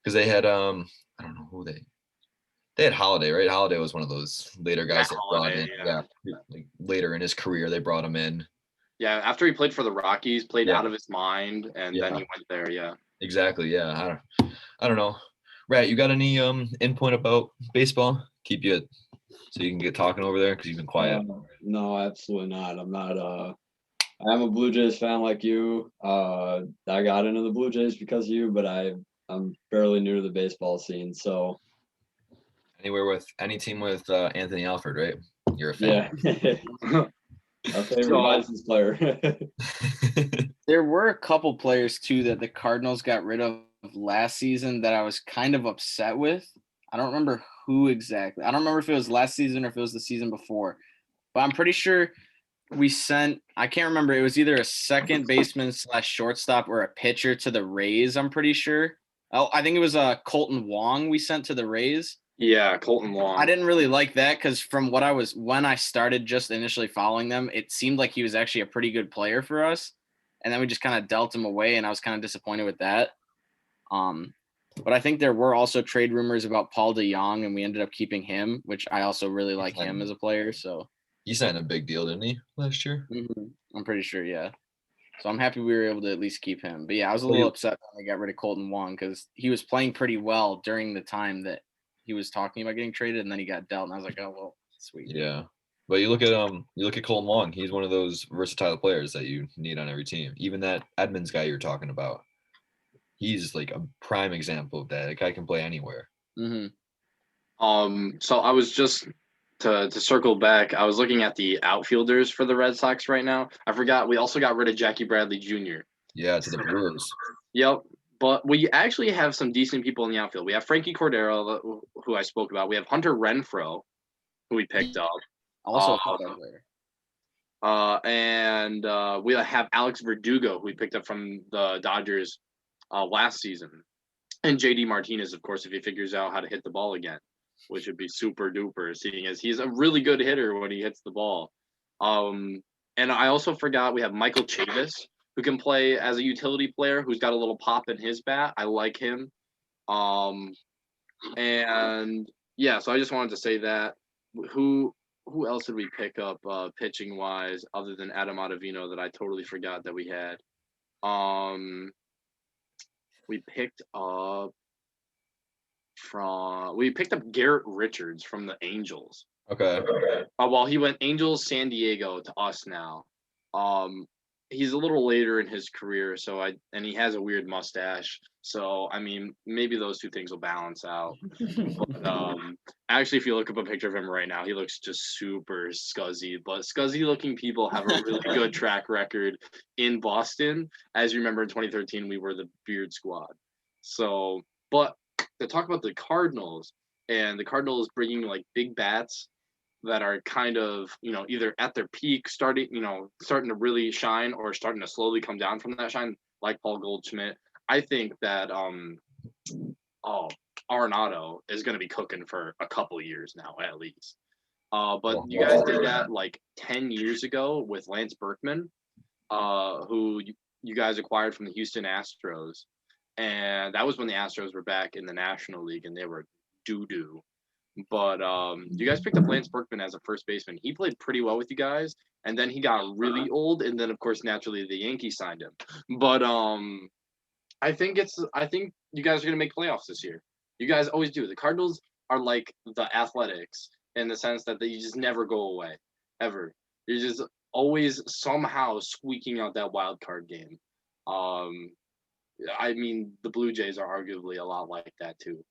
because they had I don't know who they had Holiday, right? Holiday was one of those later guys that brought in. Yeah, like later in his career, they brought him in. Yeah, after he played for the Rockies, played out of his mind, and then he went there. Yeah, exactly. Yeah, I don't know. Rat, you got any input about baseball? Keep you so you can get talking over there because you've been quiet. No, absolutely not. I'm not. I'm a Blue Jays fan like you. I got into the Blue Jays because of you, but I'm fairly new to the baseball scene. So anywhere with any team with Anthony Alford, right? You're a fan. Yeah. Our favorite license player. There were a couple players too that the Cardinals got rid of last season that I was kind of upset with. I don't remember who exactly. I don't remember if it was last season or if it was the season before, but I'm pretty sure we sent, I can't remember. It was either a second baseman / shortstop or a pitcher to the Rays. I'm pretty sure. Oh, I think it was Colton Wong we sent to the Rays. Yeah, Colton Wong. I didn't really like that because from what when I started just initially following them, it seemed like he was actually a pretty good player for us. And then we just kind of dealt him away, and I was kind of disappointed with that. But I think there were also trade rumors about Paul DeJong, and we ended up keeping him, which I also really like him as a player. So he signed a big deal, didn't he, last year? Mm-hmm. I'm pretty sure, yeah. So I'm happy we were able to at least keep him. But yeah, I was a little upset when they got rid of Colton Wong because he was playing pretty well during the time that he was talking about getting traded, and then he got dealt, and I was like, oh well, sweet. Yeah. But you look at Colton Wong, he's one of those versatile players that you need on every team. Even that Edmonds guy you're talking about, he's like a prime example of that. That guy can play anywhere. Mm-hmm. So I was just to circle back, I was looking at the outfielders for the Red Sox right now. I forgot we also got rid of Jackie Bradley Jr. Yeah, to the Brewers. Yep. But we actually have some decent people in the outfield. We have Frankie Cordero, who I spoke about. We have Hunter Renfroe, who we picked up. Also and we have Alex Verdugo, who we picked up from the Dodgers last season. And JD Martinez, of course, if he figures out how to hit the ball again, which would be super duper, seeing as he's a really good hitter when he hits the ball. And I also forgot we have Michael Chavis, who can play as a utility player, who's got a little pop in his bat. I like him. And yeah, so I just wanted to say that. Who else did we pick up pitching wise other than Adam Ottavino that I totally forgot that we had? We picked up Garrett Richards from the Angels. Okay. Well, he went Angels, San Diego to us now. He's a little later in his career, and he has a weird mustache. So, I mean, maybe those two things will balance out. But, actually, if you look up a picture of him right now, he looks just super scuzzy. But scuzzy-looking people have a really good track record in Boston. As you remember, in 2013, we were the Beard Squad. So, but to talk about the Cardinals, and the Cardinals bringing, like, big bats that are kind of, either at their peak, starting to really shine or starting to slowly come down from that shine, like Paul Goldschmidt. I think that Arenado is going to be cooking for a couple years now, at least. But you guys did that like 10 years ago with Lance Berkman, who you guys acquired from the Houston Astros. And that was when the Astros were back in the National League and they were doo-doo. But you guys picked up Lance Berkman as a first baseman. He played pretty well with you guys, and then he got really old, and then of course naturally the Yankees signed him. But I think you guys are gonna make playoffs this year. You guys always do. The Cardinals are like the Athletics in the sense that you just never go away, ever. always somehow squeaking out that wild card game. I mean, the Blue Jays are arguably a lot like that too,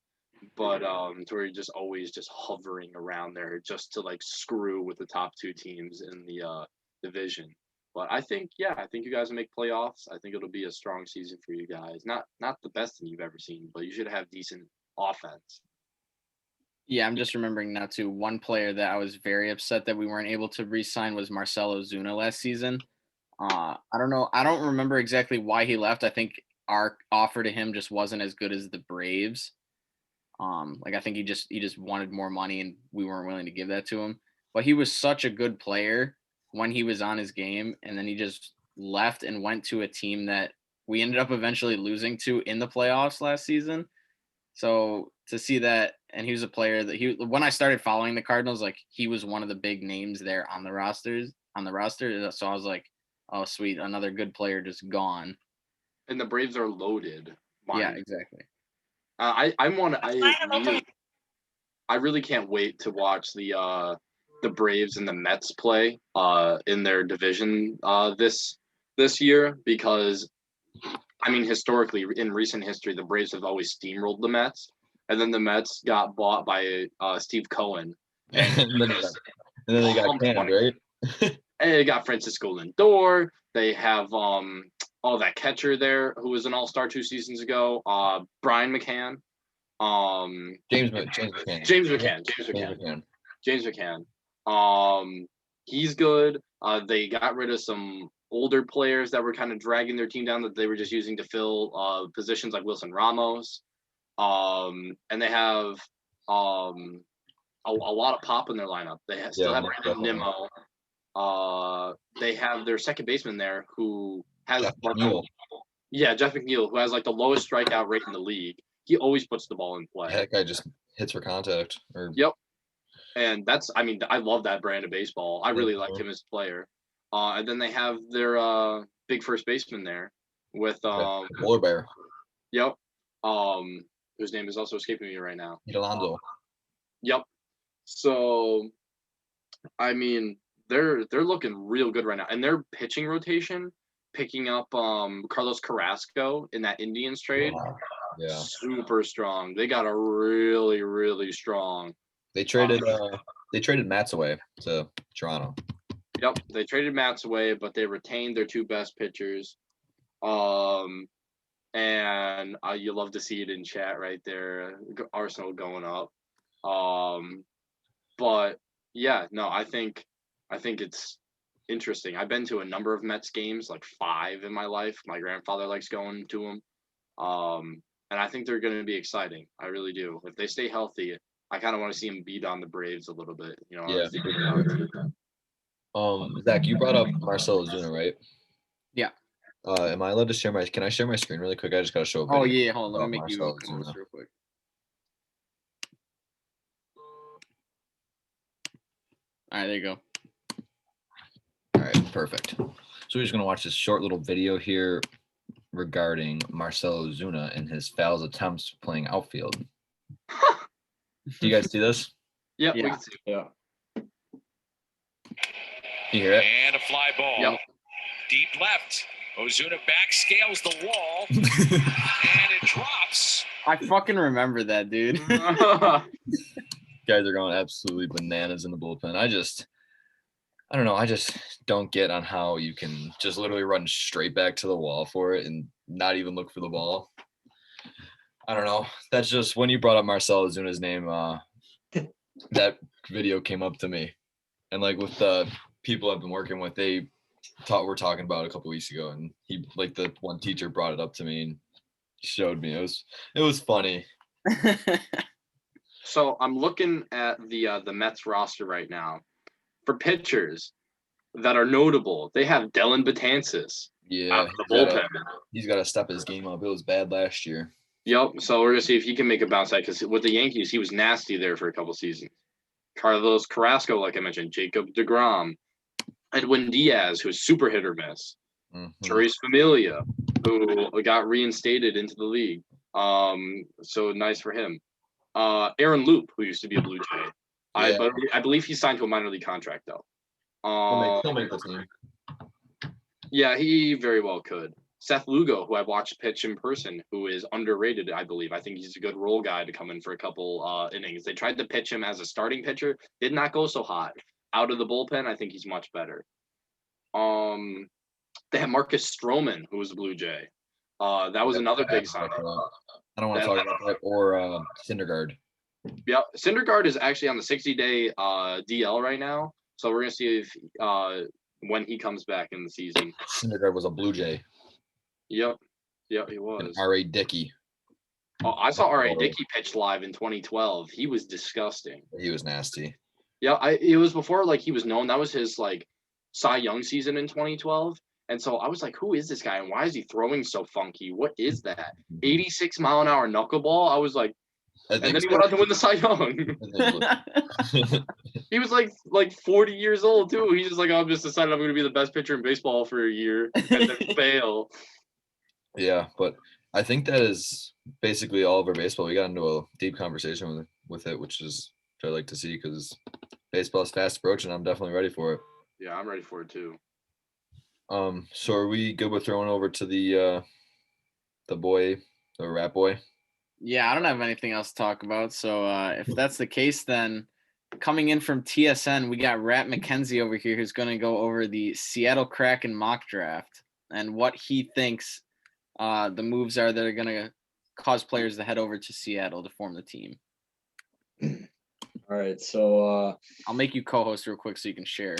but to where you're just always just hovering around there just to like screw with the top two teams in the division. But I think you guys will make playoffs. I think it'll be a strong season for you guys. Not the best thing you've ever seen, but you should have decent offense. Yeah, I'm just remembering now too. One player that I was very upset that we weren't able to re-sign was Marcell Ozuna last season. I don't know. I don't remember exactly why he left. I think our offer to him just wasn't as good as the Braves. Like I think he just wanted more money and we weren't willing to give that to him. But he was such a good player when he was on his game, and then he just left and went to a team that we ended up eventually losing to in the playoffs last season. So to see that, and he was a player that when I started following the Cardinals, like he was one of the big names there on the roster. So I was like, oh sweet, another good player just gone. And the Braves are loaded. Yeah, exactly. I really can't wait to watch the Braves and the Mets play in their division this year, because I mean historically in recent history the Braves have always steamrolled the Mets, and then the Mets got bought by Steve Cohen, and then they got canned, right? And they got Francisco Lindor. They have that catcher there who was an all-star 2 seasons ago, Brian McCann. James McCann. James McCann. He's good. They got rid of some older players that were kind of dragging their team down that they were just using to fill positions like Wilson Ramos. And they have a lot of pop in their lineup. They still have Brandon Nimmo. They have their second baseman there who has Jeff McNeil, who has like the lowest strikeout rate in the league. He always puts the ball in play. That guy just hits for contact. Yep. And I love that brand of baseball. I really like him as a player. And then they have their big first baseman there with Polar Bear. Yep. Whose name is also escaping me right now. Alonso. Yep. So, I mean, they're looking real good right now, and their pitching rotation, picking up Carlos Carrasco in that Indians trade, super strong. They got a really, really strong. They traded Matz away to Toronto. Yep, they traded Matz away, but they retained their 2 best pitchers. And you love to see it in chat right there. Arsenal going up. But yeah, no, I think it's interesting. I've been to a number of Mets games, like 5 in my life. My grandfather likes going to them. And I think they're going to be exciting. I really do. If they stay healthy, I kind of want to see them beat on the Braves a little bit. You know. Yeah. Zach, you brought up Marcell Ozuna, right? Yeah. Am I allowed to share can I share my screen really quick? I just got to show a video. Oh yeah, hold on. Let me make you come this real quick. All right, there you go. All right, perfect. So we're just going to watch this short little video here regarding Marcell Ozuna and his foul attempts playing outfield. Do you guys see this? Yep, we can see it. Yeah. You hear it? And a fly ball. Yep. Deep left. Ozuna back scales the wall. And it drops. I fucking remember that, dude. Guys are going absolutely bananas in the bullpen. I don't know. I just don't get on how you can just literally run straight back to the wall for it and not even look for the ball. I don't know. That's just when you brought up Marcell Ozuna's name, that video came up to me. And like with the people I've been working with, we're talking about a couple weeks ago, and he, like, the one teacher brought it up to me and showed me. It was funny. So I'm looking at the Mets roster right now. For pitchers that are notable, they have Dellin Betances. Yeah, the bullpen. He's got to step his game up. It was bad last year. Yep. So we're gonna see if he can make a bounce back, because with the Yankees, he was nasty there for a couple seasons. Carlos Carrasco, like I mentioned, Jacob deGrom, Edwin Diaz, who's super hit or miss. Therese Familia, who got reinstated into the league. So nice for him. Aaron Loop, who used to be a Blue Jay. Yeah. I believe he signed to a minor league contract though. He'll make the team. Yeah, he very well could. Seth Lugo, who I've watched pitch in person, who is underrated, I believe. I think he's a good role guy to come in for a couple innings. They tried to pitch him as a starting pitcher, did not go so hot. Out of the bullpen, I think he's much better. They have Marcus Stroman, who was a Blue Jay. That was another big signing. I don't want to talk about that or Syndergaard. Yeah, Syndergaard is actually on the 60-day DL right now, so we're gonna see if when he comes back in the season. Syndergaard was a Blue Jay. Yep, he was. And R.A. Dickey. Oh, I saw R.A. Dickey pitch live in 2012. He was disgusting. He was nasty. Yeah, it was before like he was known. That was his like Cy Young season in 2012. And so I was like, who is this guy? And why is he throwing so funky? What is that? 86-mile-an-hour knuckleball? I was like, and then he went on to win the Cy Young. He was like 40 years old too. He's just like, I'm just decided I'm going to be the best pitcher in baseball for a year and then fail. Yeah, but I think that is basically all of our baseball. We got into a deep conversation with it, which I like to see because baseball is fast approaching. I'm definitely ready for it. Yeah, I'm ready for it too. So are we good with throwing over to the rat boy? Yeah, I don't have anything else to talk about. So if that's the case, then coming in from TSN, we got Rat McKenzie over here who's going to go over the Seattle Kraken mock draft and what he thinks the moves are that are going to cause players to head over to Seattle to form the team. All right, so I'll make you co-host real quick so you can share.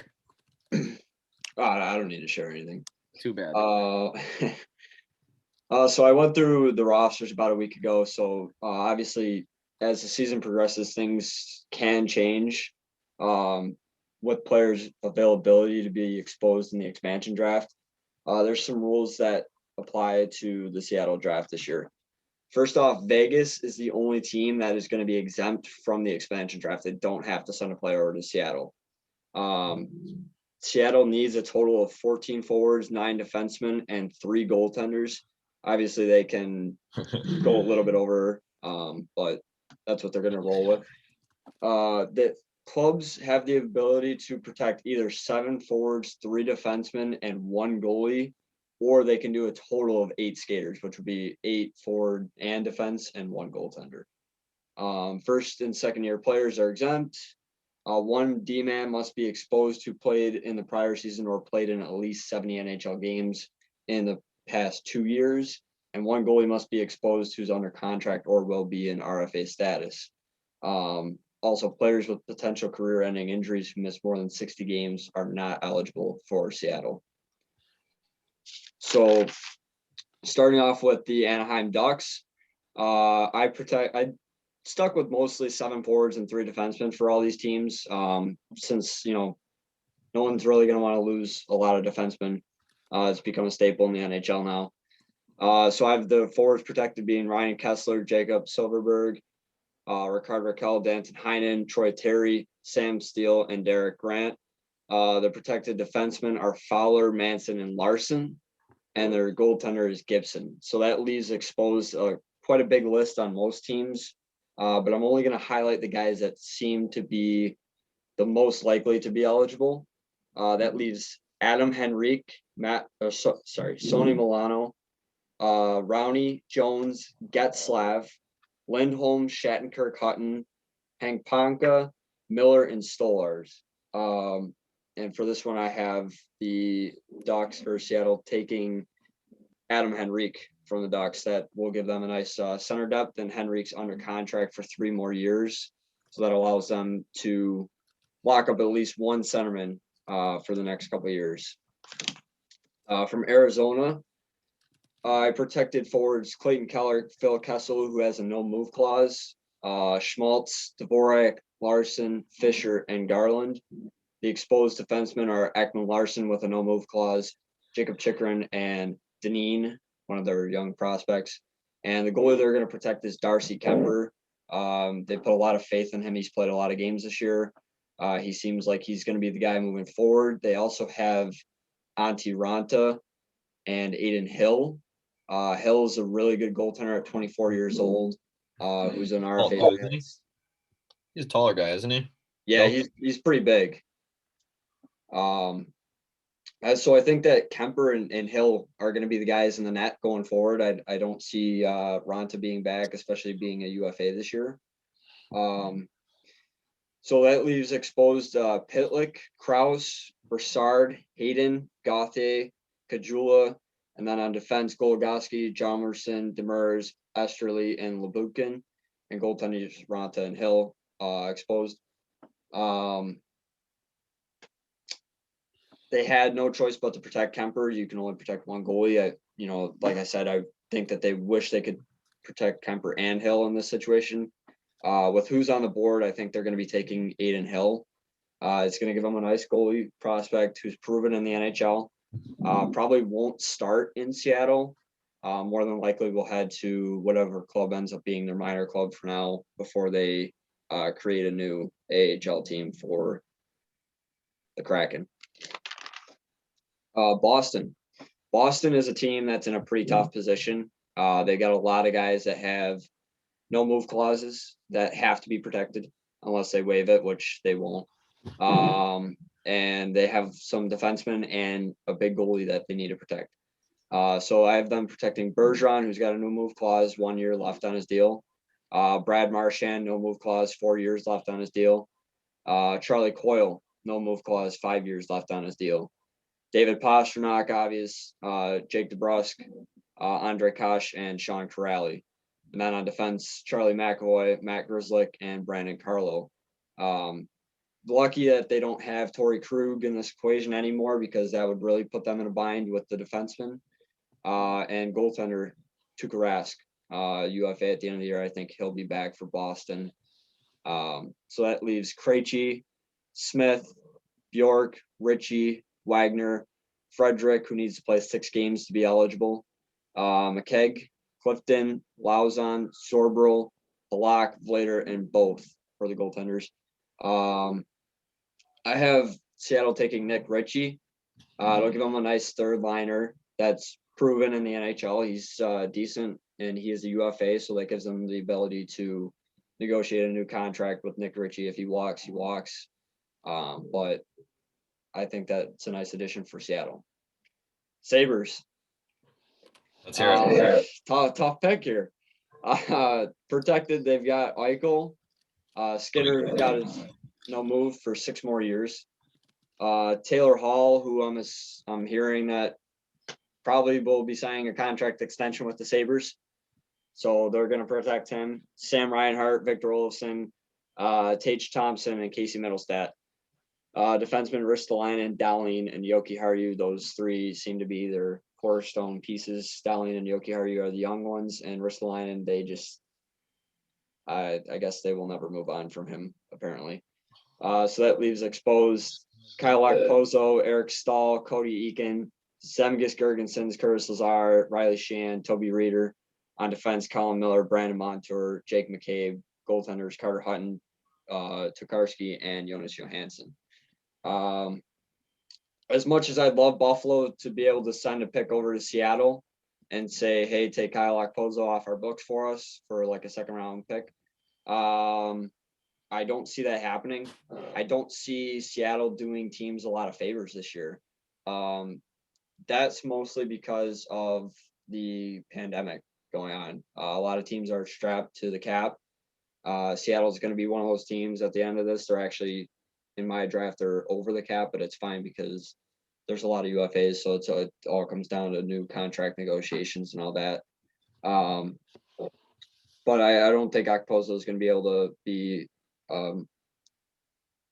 I don't need to share anything. Too bad. So I went through the rosters about a week ago. So obviously, as the season progresses, things can change with players' availability to be exposed in the expansion draft. There's some rules that apply to the Seattle draft this year. First off, Vegas is the only team that is going to be exempt from the expansion draft. They don't have to send a player over to Seattle. Seattle needs a total of 14 forwards, 9 defensemen, and 3 goaltenders. Obviously, they can go a little bit over, but that's what they're going to roll with. The clubs have the ability to protect either 7 forwards, 3 defensemen, and 1 goalie, or they can do a total of 8 skaters, which would be 8 forward and defense and 1 goaltender. First and second year players are exempt. 1 D-man must be exposed who played in the prior season or played in at least 70 NHL games in the past 2 years, and 1 goalie must be exposed who's under contract or will be in RFA status. Also, players with potential career-ending injuries who miss more than 60 games are not eligible for Seattle. So, starting off with the Anaheim Ducks, I stuck with mostly 7 forwards and 3 defensemen for all these teams, since no one's really going to want to lose a lot of defensemen. It's become a staple in the NHL now. So I have the forwards protected being Ryan Kessler, Jacob Silverberg, Rickard Rakell, Danton Heinen, Troy Terry, Sam Steele, and Derek Grant. The protected defensemen are Fowler, Manson, and Larson, and their goaltender is Gibson. So that leaves exposed quite a big list on most teams, but I'm only going to highlight the guys that seem to be the most likely to be eligible. That leaves Adam Henrique, Sonny Milano, Rowney, Jones, Getzlav, Lindholm, Shattenkirk, Hutton, Hank Ponka, Miller, and Stolars. And for this one, I have the Ducks or Seattle taking Adam Henrique from the Ducks. That will give them a nice center depth, and Henrique's under contract for 3 more years. So that allows them to lock up at least 1 centerman for the next couple of years. From Arizona, I protected forwards Clayton Keller, Phil Kessel, who has a no-move clause, Schmaltz, Dvorak, Larson, Fisher, and Garland. The exposed defensemen are Ekman Larson with a no-move clause, Jacob Chikrin, and Deneen, one of their young prospects. And the goalie they're going to protect is Darcy Kemper. They put a lot of faith in him. He's played a lot of games this year. He seems like he's going to be the guy moving forward. They also have Antti Ranta and Aiden Hill. Hill is a really good goaltender at 24 years old, who's an RFA. He's a taller guy, isn't he? Yeah, he's pretty big. So I think that Kemper and Hill are going to be the guys in the net going forward. I don't see Ronta being back, especially being a UFA this year. So that leaves exposed Pitlick, Kraus, Broussard, Hayden, Gauthier, Kajula, and then on defense, Goligoski, Jalmerson, Demers, Esterly, and Labukin, and goaltenders Ronta and Hill exposed. They had no choice but to protect Kemper. You can only protect one goalie. Like I said, I think that they wish they could protect Kemper and Hill in this situation. With who's on the board, I think they're going to be taking Aiden Hill. It's going to give them a nice goalie prospect who's proven in the NHL. Probably won't start in Seattle. More than likely will head to whatever club ends up being their minor club for now before they create a new AHL team for the Kraken. Boston. Boston is a team that's in a pretty tough position. They got a lot of guys that have no move clauses that have to be protected unless they waive it, which they won't. And they have some defensemen and a big goalie that they need to protect. So I have them protecting Bergeron, who's got a no move clause, 1 year left on his deal. Brad Marchand, no move clause, 4 years left on his deal. Charlie Coyle, no move clause, 5 years left on his deal. David Pastrnak, obvious, Jake DeBrusk, Andre Kosh, and Sean Corrali. And then on defense, Charlie McAvoy, Matt Grzelcyk, and Brandon Carlo. Lucky that they don't have Torrey Krug in this equation anymore because that would really put them in a bind with the defenseman. And goaltender Tuukka Rask, UFA at the end of the year. I think he'll be back for Boston. So that leaves Krejci, Smith, Bjork, Ritchie, Wagner, Frederick, who needs to play 6 games to be eligible, McKegg, Clifton, Lauzon, Sorbrell, Halak, Vlader, and both for the goaltenders. I have Seattle taking Nick Ritchie. It'll give him a nice third liner that's proven in the NHL. He's decent, and he is a UFA, so that gives them the ability to negotiate a new contract with Nick Ritchie. If he walks, he walks. But I think that's a nice addition for Seattle. Sabres. Let's hear it. Tough pick here. Protected, they've got Eichel. Skinner got his no move for 6 more years. Taylor Hall, who I'm hearing that probably will be signing a contract extension with the Sabres. So they're going to protect him. Sam Reinhart, Victor Olofsson, Tage Thompson, and Casey Middlestat. Defenseman Ristolainen, Dowling, and Yoki Haru. Those 3 seem to be their cornerstone pieces. Dowling and Yoki Haru are the young ones, and Ristolainen, they just, I guess they will never move on from him, apparently. So that leaves exposed Kyle Okposo, Eric Stahl, Cody Eakin, Zemgus Girgensons, Curtis Lazar, Riley Shan, Toby Reeder. On defense, Colin Miller, Brandon Montour, Jake McCabe. Goaltenders, Carter Hutton, Tokarski, and Jonas Johansson. As much as I'd love Buffalo to be able to send a pick over to Seattle and say, hey, take Kyle Okposo off our books for us for like a 2nd round pick, I don't see that happening. I don't see Seattle doing teams a lot of favors this year. That's mostly because of the pandemic going on. A lot of teams are strapped to the cap. Seattle's going to be one of those teams at the end of this. They're actually, in my draft, they're over the cap, but it's fine because there's a lot of UFAs. So it all comes down to new contract negotiations and all that. But I don't think Okposo is going to be able to be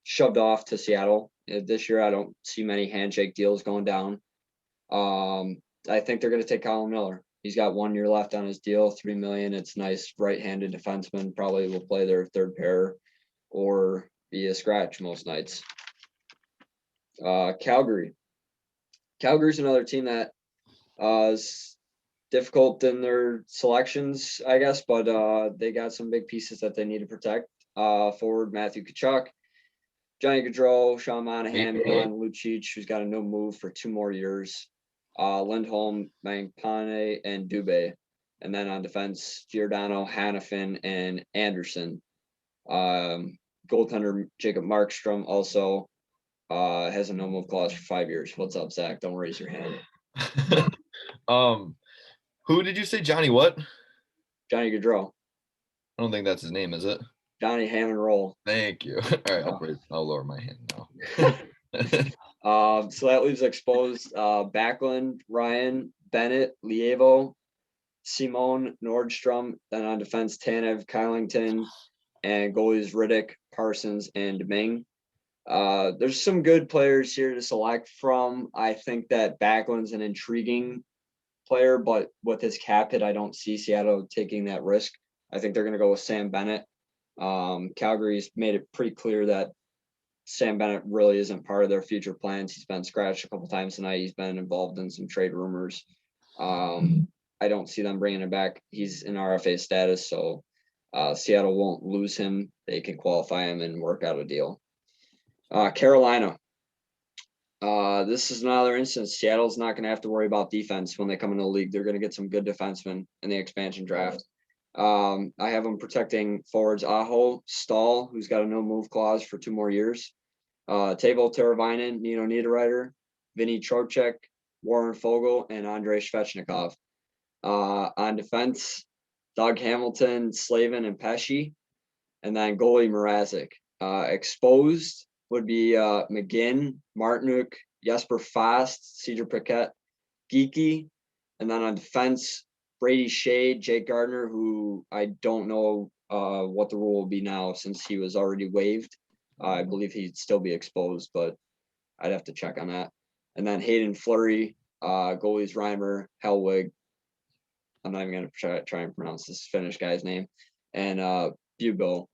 shoved off to Seattle this year. I don't see many handshake deals going down. I think they're going to take Colin Miller. He's got 1 year left on his deal, $3 million. It's nice, right-handed defenseman. Probably will play their 3rd pair or be a scratch most nights. Calgary. Calgary's another team that is difficult in their selections, I guess, but they got some big pieces that they need to protect. Forward Matthew Tkachuk, Johnny Gaudreau, Sean Monahan, Milan Lucic, who's got a no move for 2 more years. Lindholm, Mangpane, and Dubé. And then on defense, Giordano, Hannafin, and Anderson. Goaltender Jacob Markstrom also. has a no move clause for 5 years. What's up, Zach? Don't raise your hand. Who did you say? Johnny what? Johnny Gaudreau. I don't think that's his name, is it? Johnny Hammond Roll. Thank you. All right, I'll lower my hand now. So that leaves exposed Backlund, Ryan, Bennett, Lievo, Simone, Nordstrom. Then on defense, Tanev, Kylington, and goalies Riddick, Parsons, and Domingue. There's some good players here to select from. I think that Backlund's an intriguing player, but with his cap hit, I don't see Seattle taking that risk. I think they're going to go with Sam Bennett. Calgary's made it pretty clear that Sam Bennett really isn't part of their future plans. He's been scratched a couple times tonight. He's been involved in some trade rumors. I don't see them bringing him back. He's in RFA status, so Seattle won't lose him. They can qualify him and work out a deal. Carolina. This is another instance. Seattle's not going to have to worry about defense when they come into the league. They're going to get some good defensemen in the expansion draft. I have them protecting forwards Aho, Stahl, who's got a no move clause for 2 more years. Teuvo Teravainen, Nino Niederreiter, Vinny Trocheck, Warren Fogle, and Andrei Svechnikov. On defense, Doug Hamilton, Slavin, and Pesci. And then goalie Mrazek. Exposed would be McGinn, Martinuk, Jesper Fast, Cedar Paquette, Geeky. And then on defense, Brady Shea, Jake Gardner, who I don't know what the rule will be now since he was already waived. I believe he'd still be exposed, but I'd have to check on that. And then Hayden Fleury, goalies Reimer, Hellwig. I'm not even going to try and pronounce this Finnish guy's name. And Bubo.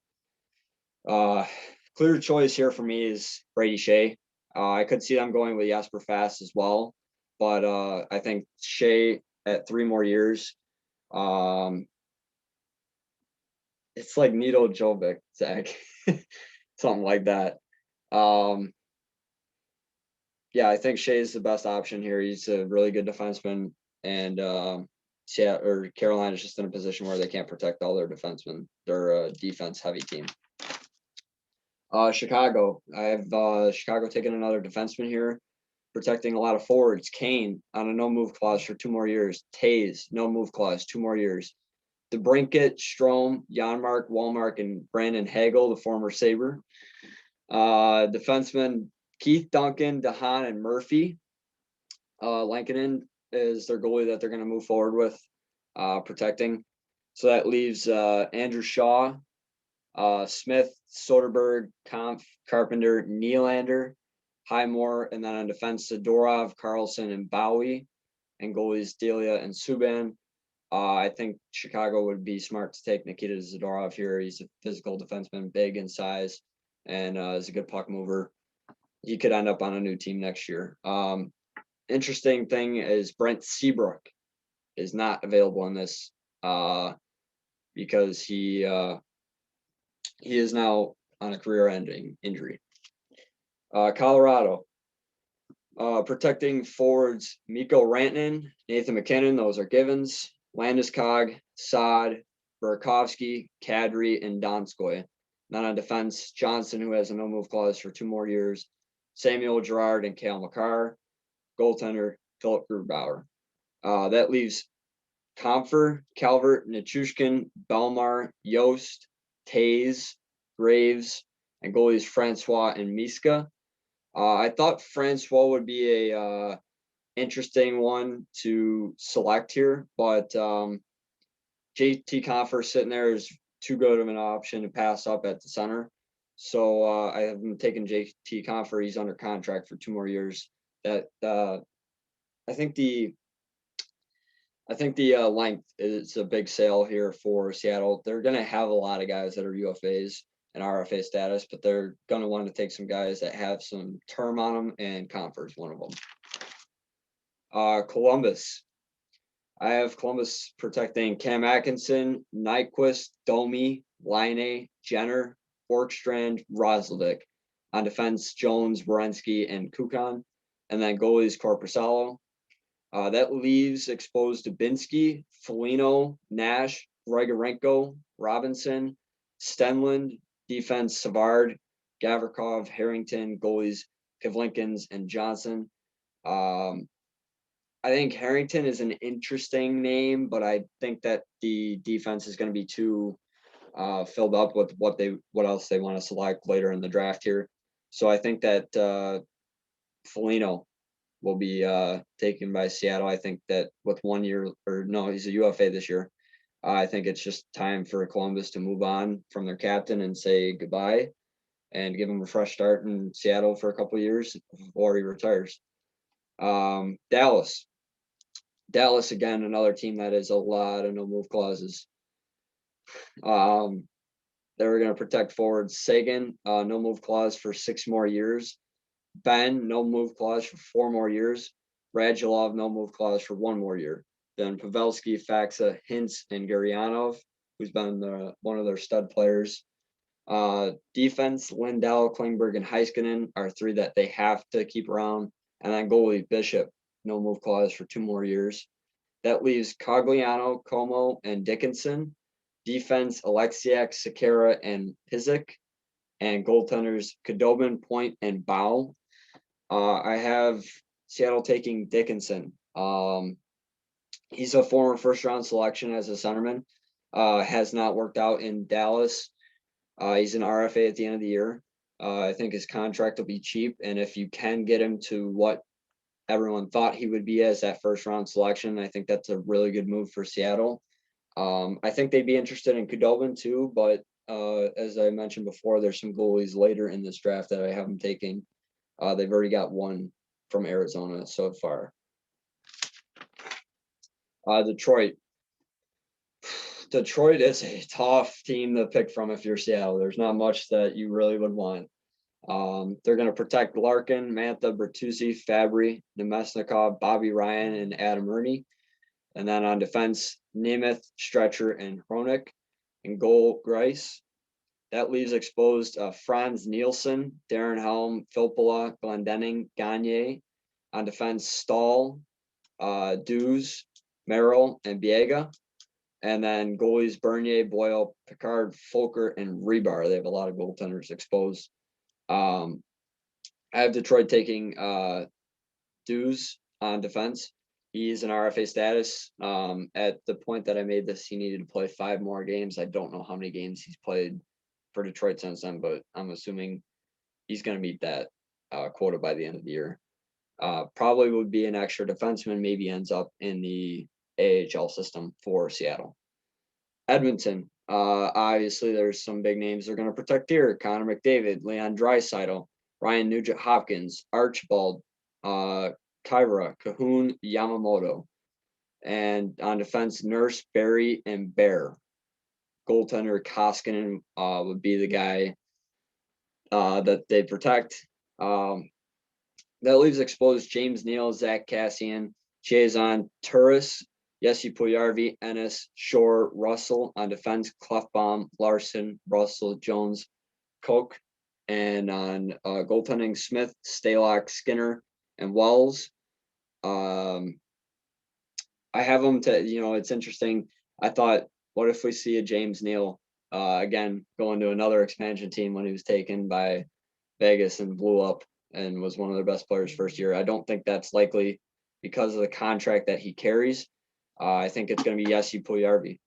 Clear choice here for me is Brady Shea. I could see them going with Jesper Fast as well, but I think Shea at 3 more years. It's like Nito Jovic, Zach. Something like that. Yeah, I think Shea's the best option here. He's a really good defenseman, and Carolina's just in a position where they can't protect all their defensemen. They're a defense-heavy team. Chicago. I have Chicago taking another defenseman here, protecting a lot of forwards. Kane on a no-move clause for 2 more years. Tays, no-move clause, 2 more years. DeBrincat, Strome, Janmark, Wallmark, and Brandon Hagel, the former Sabre. Defensemen Keith Duncan, DeHaan, and Murphy. Lankinen is their goalie that they're going to move forward with, protecting. So that leaves Andrew Shaw, Smith, Soderberg, Kampf, Carpenter, Nylander, Highmore, and then on defense, Zadorov, Carlson, and Bowie, and goalies Delia and Subban. I think Chicago would be smart to take Nikita Zadorov here. He's a physical defenseman, big in size, and is a good puck mover. He could end up on a new team next year. Interesting thing is Brent Seabrook is not available in this because he is now on a career-ending injury. Colorado. Protecting forwards Mikko Rantanen, Nathan McKinnon, those are givens. Landeskog, Saad, Burakovsky, Kadri, and Donskoy. Then on defense, Johnson, who has a no-move clause for 2 more years. Samuel Girard and Cale Makar. Goaltender, Philip Grubauer. That leaves Comfer, Calvert, Nichushkin, Belmar, Yost, Tays, Graves, and goalies Francois and Miska. I thought Francois would be a interesting one to select here, but JT Comfer sitting there is too good of an option to pass up at the center. So I have him taking JT Comfer. He's under contract for 2 more years. That I think the length is a big sale here for Seattle. They're going to have a lot of guys that are UFAs and RFA status, but they're going to want to take some guys that have some term on them, and Comfer is one of them. Columbus. I have Columbus protecting Cam Atkinson, Nyquist, Domi, Laine, Jenner, Borkstrand, Roslovic. On defense, Jones, Werenski, and Kukan. And then goalies Korpisalo. That leaves exposed Dubinsky, Foligno, Nash, Grigorenko, Robinson, Stenlund, defense Savard, Gavrikov, Harrington, goalies Kivlinkins, and Johnson. I think Harrington is an interesting name, but I think that the defense is going to be too filled up with what else they want to select later in the draft here. So I think that Foligno will be taken by Seattle. I think that with 1 year, or no, he's a UFA this year. I think it's just time for Columbus to move on from their captain and say goodbye and give him a fresh start in Seattle for a couple of years before he retires. Dallas again, another team that has a lot of no move clauses. They're going to protect forwards Sagan, no move clause for 6 more years. Ben, no move clause for 4 more years. Radulov, no move clause for 1 more year. Then Pavelski, Faxa, Hintz, and Gurianov, who's been one of their stud players. Defense, Lindell, Klingberg, and Heiskanen are 3 that they have to keep around. And then goalie Bishop, no move clause for 2 more years. That leaves Cogliano, Como, and Dickinson. Defense, Alexiak, Sekera, and Pizik. And goaltenders, Khudobin, Point, and Bow. I have Seattle taking Dickinson. He's a former first-round selection as a centerman. Has not worked out in Dallas. He's an RFA at the end of the year. I think his contract will be cheap, and if you can get him to what everyone thought he would be as that first-round selection, I think that's a really good move for Seattle. I think they'd be interested in Khudobin too, but as I mentioned before, there's some goalies later in this draft that I have them taking. They've already got one from Arizona so far. Detroit is a tough team to pick from if you're Seattle. There's not much that you really would want. They're going to protect Larkin, Mantha, Bertuzzi, Fabry, Nemesnikov, Bobby Ryan, and Adam Ernie. And then on defense, Nemeth, Stretcher, and Hronik. And goal, Grice. That leaves exposed Franz Nielsen, Darren Helm, Filppula, Glendening, Gagne. On defense, Stahl, Dews, Merrill, and Biega. And then goalies Bernier, Boyle, Picard, Folker, and Rebar. They have a lot of goaltenders exposed. I have Detroit taking Dews on defense. He's in RFA status. At the point that I made this, he needed to play 5 more games. I don't know how many games he's played for Detroit since then, but I'm assuming he's going to meet that quota by the end of the year. Probably would be an extra defenseman, maybe ends up in the AHL system for Seattle. Edmonton, obviously there's some big names they're going to protect here. Connor McDavid, Leon Draisaitl, Ryan Nugent-Hopkins, Archibald, Kyra, Cahoon, Yamamoto. And on defense, Nurse, Barry, and Bear. Goaltender Koskinen would be the guy that they protect. That leaves exposed James Neal, Zach Cassian, Chazon, Turris, Jesse Puljujarvi, Ennis, Shore, Russell. On defense, Klefbom, Larson, Russell, Jones, Koch. And on goaltending, Smith, Stalock, Skinner, and Wells. I have them to, it's interesting. I thought, what if we see a James Neal again going to another expansion team when he was taken by Vegas and blew up and was one of their best players first year? I don't think that's likely because of the contract that he carries. I think it's going to be Jesse Puljujarvi.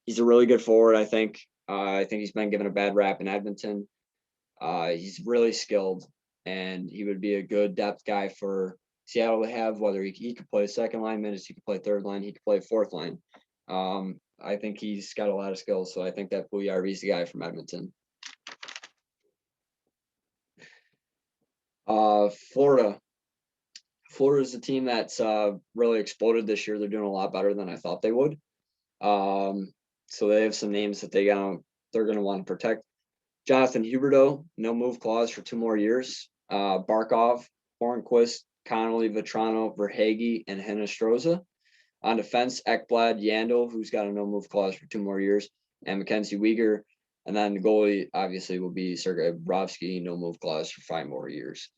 He's a really good forward, I think. I think he's been given a bad rap in Edmonton. He's really skilled, and he would be a good depth guy for Seattle to have, whether he could play second line minutes, he could play third line, he could play fourth line. I think he's got a lot of skills, so I think that Puljujarvi is the guy from Edmonton. Florida. Florida is a team that's really exploded this year. They're doing a lot better than I thought they would. So they have some names that they're going to want to protect. Jonathan Huberdeau, no move clause for 2 more years. Barkov, Hornquist, Connolly, Vetrano, Verhage, and Hinostroza. On defense, Ekblad, Yandel, who's got a no move clause for 2 more years, and Mackenzie Weegar. And then the goalie obviously will be Sergei Bobrovsky, no move clause for 5 more years.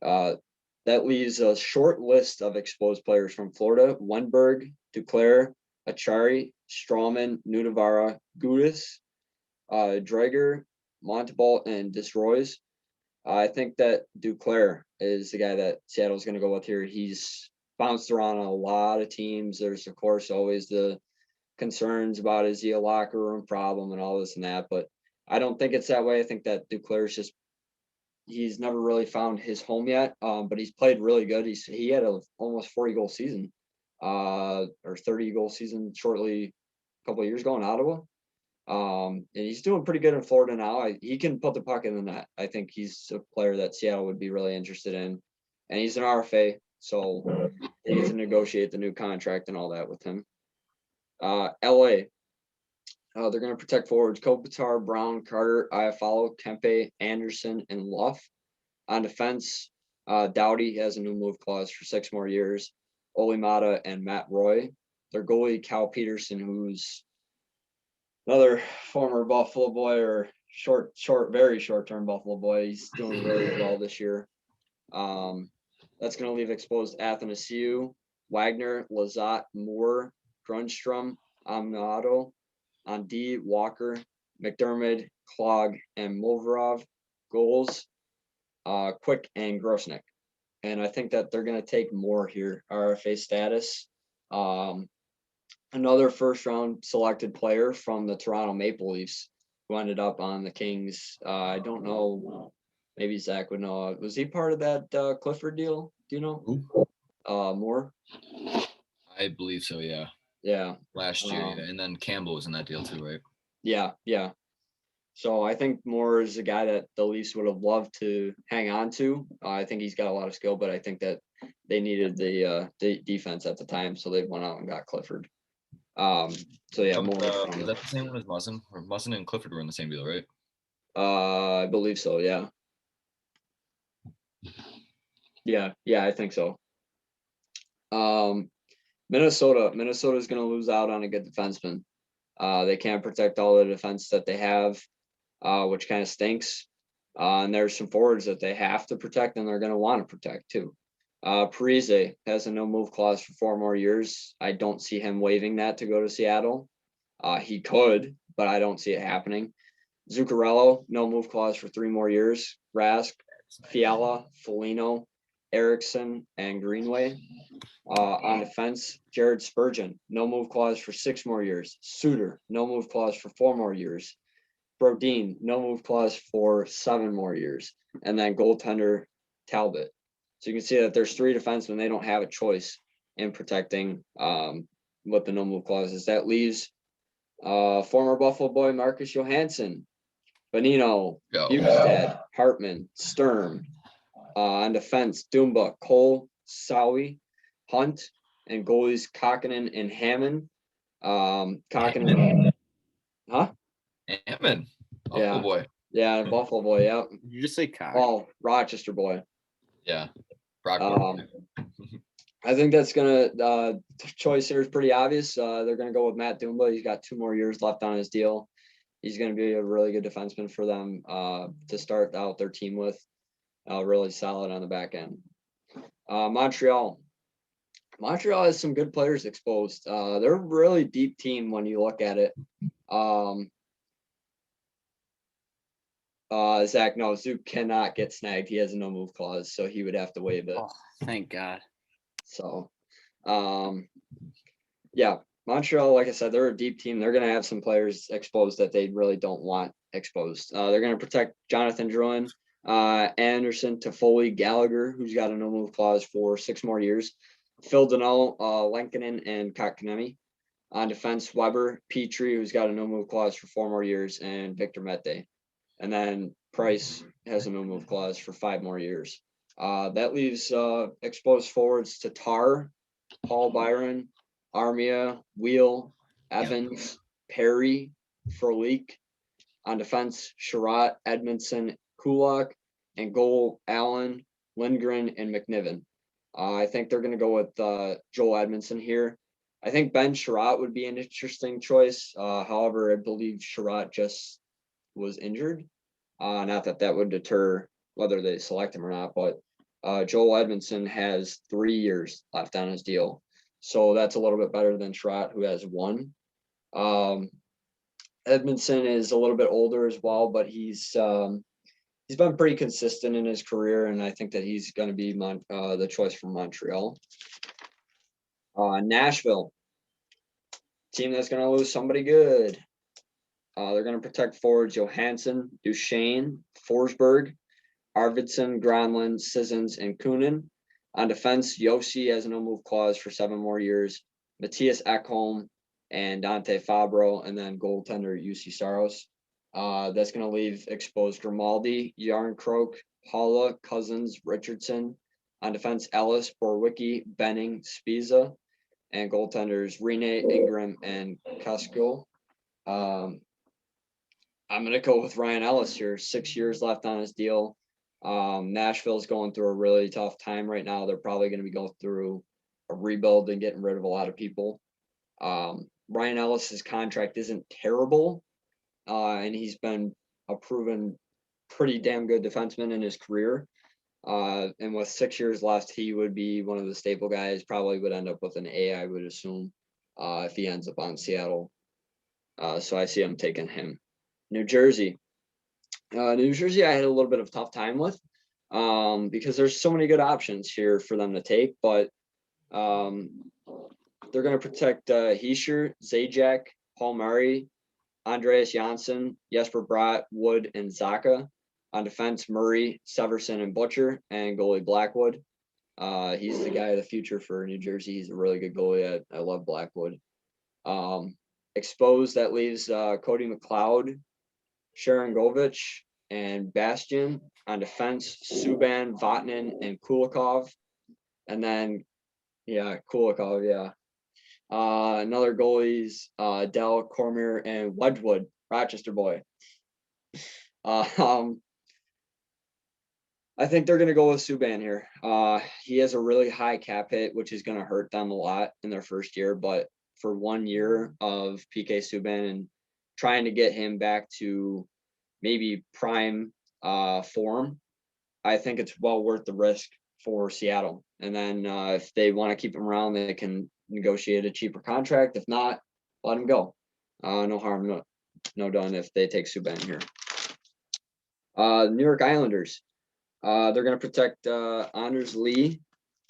That leaves a short list of exposed players from Florida: Wenberg, Duclair, Achari, Strawman, Nudavara, Gudis, Dreger, Monteball, and Desroys. I think that Duclair is the guy that Seattle's going to go with here. He's bounced around a lot of teams. There's, of course, always the concerns about is he a locker room problem and all this and that, but I don't think it's that way. I think that Duclair is just he's never really found his home yet, but he's played really good. He had a almost 40-goal season, or 30-goal season shortly a couple of years ago in Ottawa. And he's doing pretty good in Florida now. He can put the puck in the net. I think he's a player that Seattle would be really interested in. And he's an RFA, so they get to negotiate the new contract and all that with him. LA. They're going to protect forwards Kopitar, Brown, Carter, Iafallo, Kempe, Anderson, and Luff. On defense, Doughty has a new move clause for 6 more years. Olimata and Matt Roy. Their goalie, Cal Peterson, who's another former Buffalo boy or very short-term Buffalo boy. He's doing really well this year. That's going to leave exposed Athanasiou, Wagner, Lazat, Moore, Grunstrom, Arenado. On D, Walker, McDermott, Klog, and Moverov. Goals, Quick and Grosnick. And I think that they're going to take more here, RFA status. Another first-round selected player from the Toronto Maple Leafs who ended up on the Kings. I don't know. Maybe Zach would know. Was he part of that Clifford deal? Do you know? Moore? I believe so, yeah. Yeah. Last year, yeah. And then Campbell was in that deal too, right? Yeah. So I think Moore is a guy that the Leafs would have loved to hang on to. I think he's got a lot of skill, but I think that they needed the defense at the time, so they went out and got Clifford. So yeah, Moore. Was that the same one as Muzzin? Or Muzzin and Clifford were in the same deal, right? I believe so. Yeah. Yeah, I think so. Minnesota is going to lose out on a good defenseman. They can't protect all the defense that they have, which kind of stinks. And there's some forwards that they have to protect and they're going to want to protect too. Parise has a no move clause for 4 more years. I don't see him waiving that to go to Seattle. He could, but I don't see it happening. Zuccarello, no move clause for 3 more years. Rask, Fiala, Foligno, Erickson, and Greenway. On defense, Jared Spurgeon, no move clause for 6 more years. Suter, no move clause for 4 more years. Brodin, no move clause for 7 more years. And then goaltender Talbot. So you can see that there's 3 defensemen. They don't have a choice in protecting with the no move clauses. That leaves former Buffalo boy Marcus Johansson, Bonino, Bukestad, Hartman, Sturm. On defense, Dumba, Cole, Sowie, Hunt, and goalies Kakkonen and Hammond. Kakkonen, huh? Hammond, Buffalo boy. Yeah, Buffalo boy. Yeah. Did you just say cock? Oh, Rochester boy. Yeah. I think that's gonna the choice here is pretty obvious. They're gonna go with Matt Dumba. He's got 2 more years left on his deal. He's gonna be a really good defenseman for them to start out their team with. Really solid on the back end. Montreal has some good players exposed. They're a really deep team when you look at it. Zach, no, Zook cannot get snagged. He has a no move clause, so he would have to waive it. Oh, thank God. So, yeah, Montreal, like I said, they're a deep team. They're going to have some players exposed that they really don't want exposed. They're going to protect Jonathan Drouin, Anderson, Toffoli, Gallagher, who's got a no move clause for 6 more years. Phil Danault, Lenkinen, and Kotkaniemi. On defense, Weber, Petrie, who's got a no move clause for 4 more years, and Victor Mete. And then Price has a no move clause for 5 more years. That leaves exposed forwards to Tar, Paul Byron, Armia, Wheel, Evans, Perry, Frolik. On defense, Sherratt, Edmondson, Kulak, and goal Allen, Lindgren, and McNiven. I think they're going to go with Joel Edmondson here. I think Ben Sherratt would be an interesting choice. However, I believe Sherratt just was injured. Not that would deter whether they select him or not, but Joel Edmondson has 3 years left on his deal. So that's a little bit better than Sherratt, who has 1. Edmondson is a little bit older as well, but he's he's been pretty consistent in his career, and I think that he's going to be the choice from Montreal. Nashville, team that's going to lose somebody good. They're going to protect forwards Johansson, Duchesne, Forsberg, Arvidsson, Granlund, Sissons, and Kunin. On defense, Yossi has a no-move clause for 7 more years. Matthias Ekholm and Dante Fabro, and then goaltender UC Saros. That's going to leave exposed Grimaldi, Yarncroke, Paula, Cousins, Richardson. On defense, Ellis, Borwicki, Benning, Spiza, and goaltenders Rene, Ingram, and Kaskil. I'm going to go with Ryan Ellis here. 6 years left on his deal. Nashville's going through a really tough time right now. They're probably going to be going through a rebuild and getting rid of a lot of people. Ryan Ellis's contract isn't terrible, and he's been a proven pretty damn good defenseman in his career. And with 6 years left, he would be one of the staple guys. Probably would end up with an A, I would assume, if he ends up on Seattle. So I see him taking him. New Jersey, I had a little bit of a tough time with because there's so many good options here for them to take, but they're going to protect Hischier, Zajac, Paul Murray, Andreas Janssen, Jesper Bratt, Wood, and Zaka. On defense, Murray, Severson, and Butcher, and goalie Blackwood. He's the guy of the future for New Jersey. He's a really good goalie. I love Blackwood. Exposed, that leaves Cody McLeod, Sharon Govich, and Bastian. On defense, Subban, Vatanen, and Kulikov. And then, Kulikov, another goalies, Dell, Cormier, and Wedgwood, Rochester boy. I think they're going to go with Subban here. He has a really high cap hit, which is going to hurt them a lot in their first year. But for 1 year of PK Subban and trying to get him back to maybe prime form, I think it's well worth the risk for Seattle. And then if they want to keep him around, they can negotiate a cheaper contract. If not, let him go. No harm, no done if they take Subban here. New York Islanders. They're going to protect Anders Lee,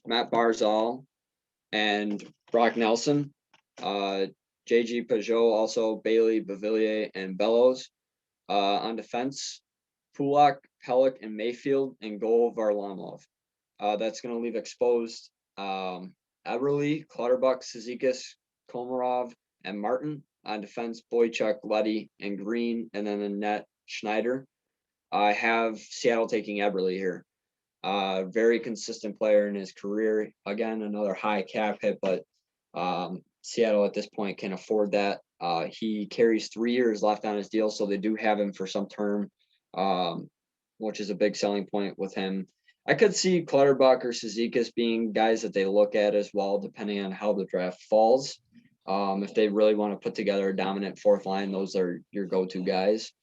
Matt Barzal, and Brock Nelson. JG Pajot, also Bailey, Bavillier, and Bellows. On defense, Pulak, Pellick, and Mayfield, and goal Varlamov. That's going to leave exposed Eberle, Clutterbuck, Cizikas, Komarov, and Martin. On defense, Boychuk, Leddy, and Green, and then the net, Schneider. I have Seattle taking Eberle here. Very consistent player in his career. Again, another high cap hit, but Seattle at this point can afford that. He carries 3 years left on his deal, so they do have him for some term, which is a big selling point with him. I could see Clutterbuck or Cizikas being guys that they look at as well, depending on how the draft falls. If they really want to put together a dominant fourth line, those are your go-to guys.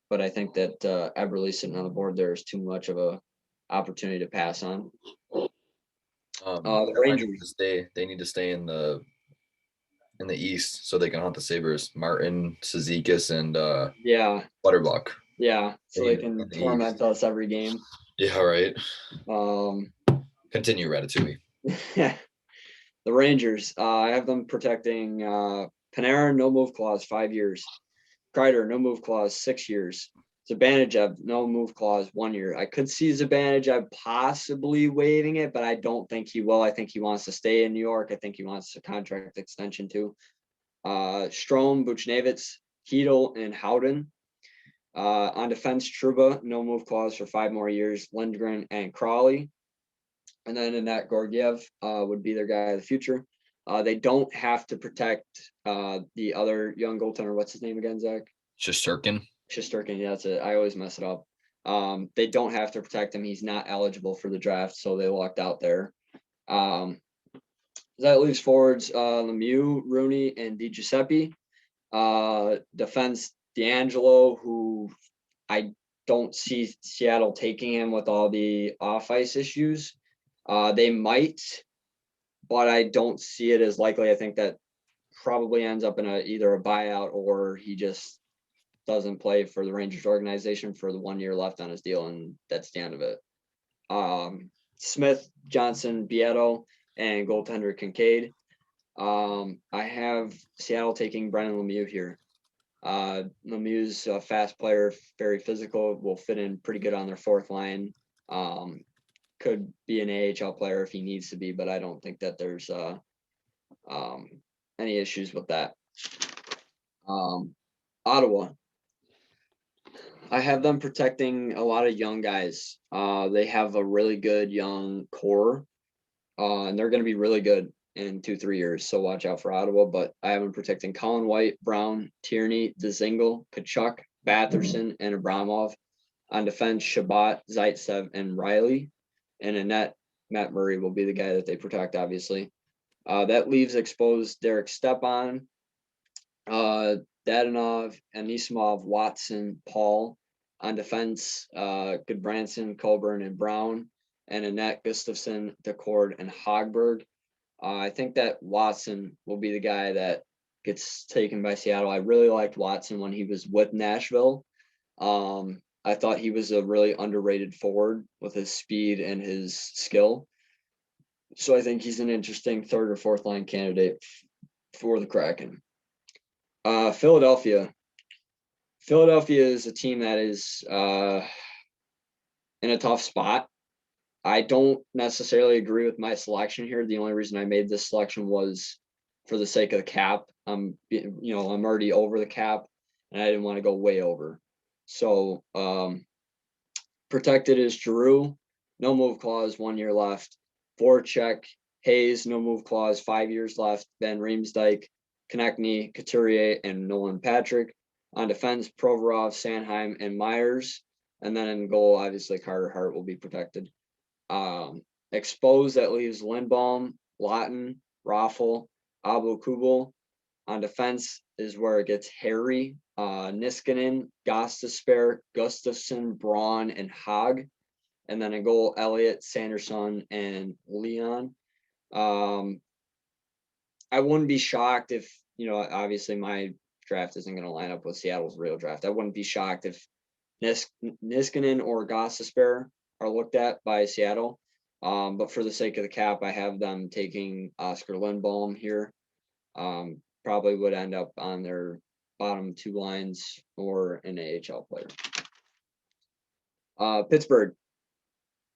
But I think that Eberle sitting on the board there is too much of a opportunity to pass on. The Rangers, they need to stay in the East so they can hunt the Sabres. Martin, Cizikas, and Butterbuck. Yeah, so they can torment us every game. Yeah, right. Continue, Ratatouille. The Rangers, I have them protecting Panarin, no move clause, 5 years. Kreider, no move clause, 6 years. Zibanejad, no move clause, 1 year. I could see Zibanejad possibly waiving it, but I don't think he will. I think he wants to stay in New York. I think he wants a contract extension too. Strome, Buchnevich, Hedel, and Howden. On defense, Trouba, no move clause for 5 more years. Lindgren and Crawley. And then in that, Georgiev would be their guy of the future. They don't have to protect the other young goaltender. What's his name again, Zach? Shesterkin, yeah, that's it. I always mess it up. They don't have to protect him. He's not eligible for the draft, so they lucked out there. That leaves forwards Lemieux, Rooney, and Di Giuseppe. Defense, D'Angelo, who I don't see Seattle taking him with all the off-ice issues. They might, but I don't see it as likely. I think that probably ends up in either a buyout or he just doesn't play for the Rangers organization for the 1 year left on his deal, and that's the end of it. Smith, Johnson, Beato, and goaltender Kincaid. I have Seattle taking Brendan Lemieux here. Lemieux's a fast player, very physical, will fit in pretty good on their fourth line. Could be an AHL player if he needs to be, but I don't think that there's any issues with that. Ottawa. I have them protecting a lot of young guys. They have a really good young core, and they're going to be really good in 2-3 years. So watch out for Ottawa. But I have them protecting Colin White, Brown, Tierney, Dzingel, Kachuk, Batherson, and Abramov. On defense, Shabbat, Zaitsev, and Riley. And in net, Matt Murray will be the guy that they protect, obviously. That leaves exposed Derek Stepan, Dadonov, Anisimov, Watson, Paul. On defense, Goodbranson, Colburn, and Brown. And in net, Gustafsson, DeCord, and Hogberg. I think that Watson will be the guy that gets taken by Seattle. I really liked Watson when he was with Nashville. I thought he was a really underrated forward with his speed and his skill. So I think he's an interesting third or fourth line candidate for the Kraken. Philadelphia. Philadelphia is a team that is in a tough spot. I don't necessarily agree with my selection here. The only reason I made this selection was for the sake of the cap. I'm already over the cap, and I didn't want to go way over. So protected is Giroux, no move clause, 1 year left. Voracek, Hayes, no move clause, 5 years left. Ben Riemsdyk, Konechny, Couturier, and Nolan Patrick. On defense, Provorov, Sanheim, and Myers. And then in goal, obviously Carter Hart will be protected. Exposed, that leaves Lindbaum, Lawton, Raffle, Abu Kubel. On defense is where it gets hairy. Niskanen, Gostisbehere, Gustafsson, Braun, and Haag. And then in goal, Elliott, Sanderson, and Leon. I wouldn't be shocked if, obviously my draft isn't going to line up with Seattle's real draft. I wouldn't be shocked if Niskanen or Gostisbehere are looked at by Seattle. But for the sake of the cap, I have them taking Oscar Lindblom here. Probably would end up on their bottom two lines or an AHL player. Pittsburgh.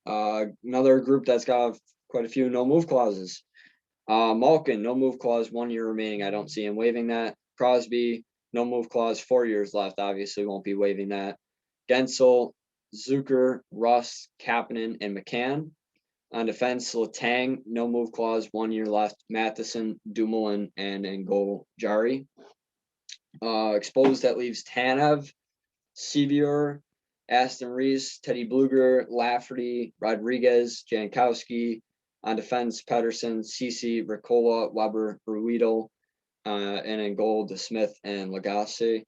Another group that's got quite a few no move clauses. Malkin, no move clause, 1 year remaining. I don't see him waiving that. Crosby, no move clause, 4 years left. Obviously won't be waiving that. Gensel, Zucker, Russ, Kapanen, and McCann. On defense, Letang, no move clause, 1 year left. Matheson, Dumoulin, and in goal, Jari. Exposed, that leaves Tanev, Sevier, Aston Reese, Teddy Bluger, Lafferty, Rodriguez, Jankowski. On defense, Pedersen, Ceci, Ricola, Weber, Ruido, and in goal, DeSmith and Lagasse.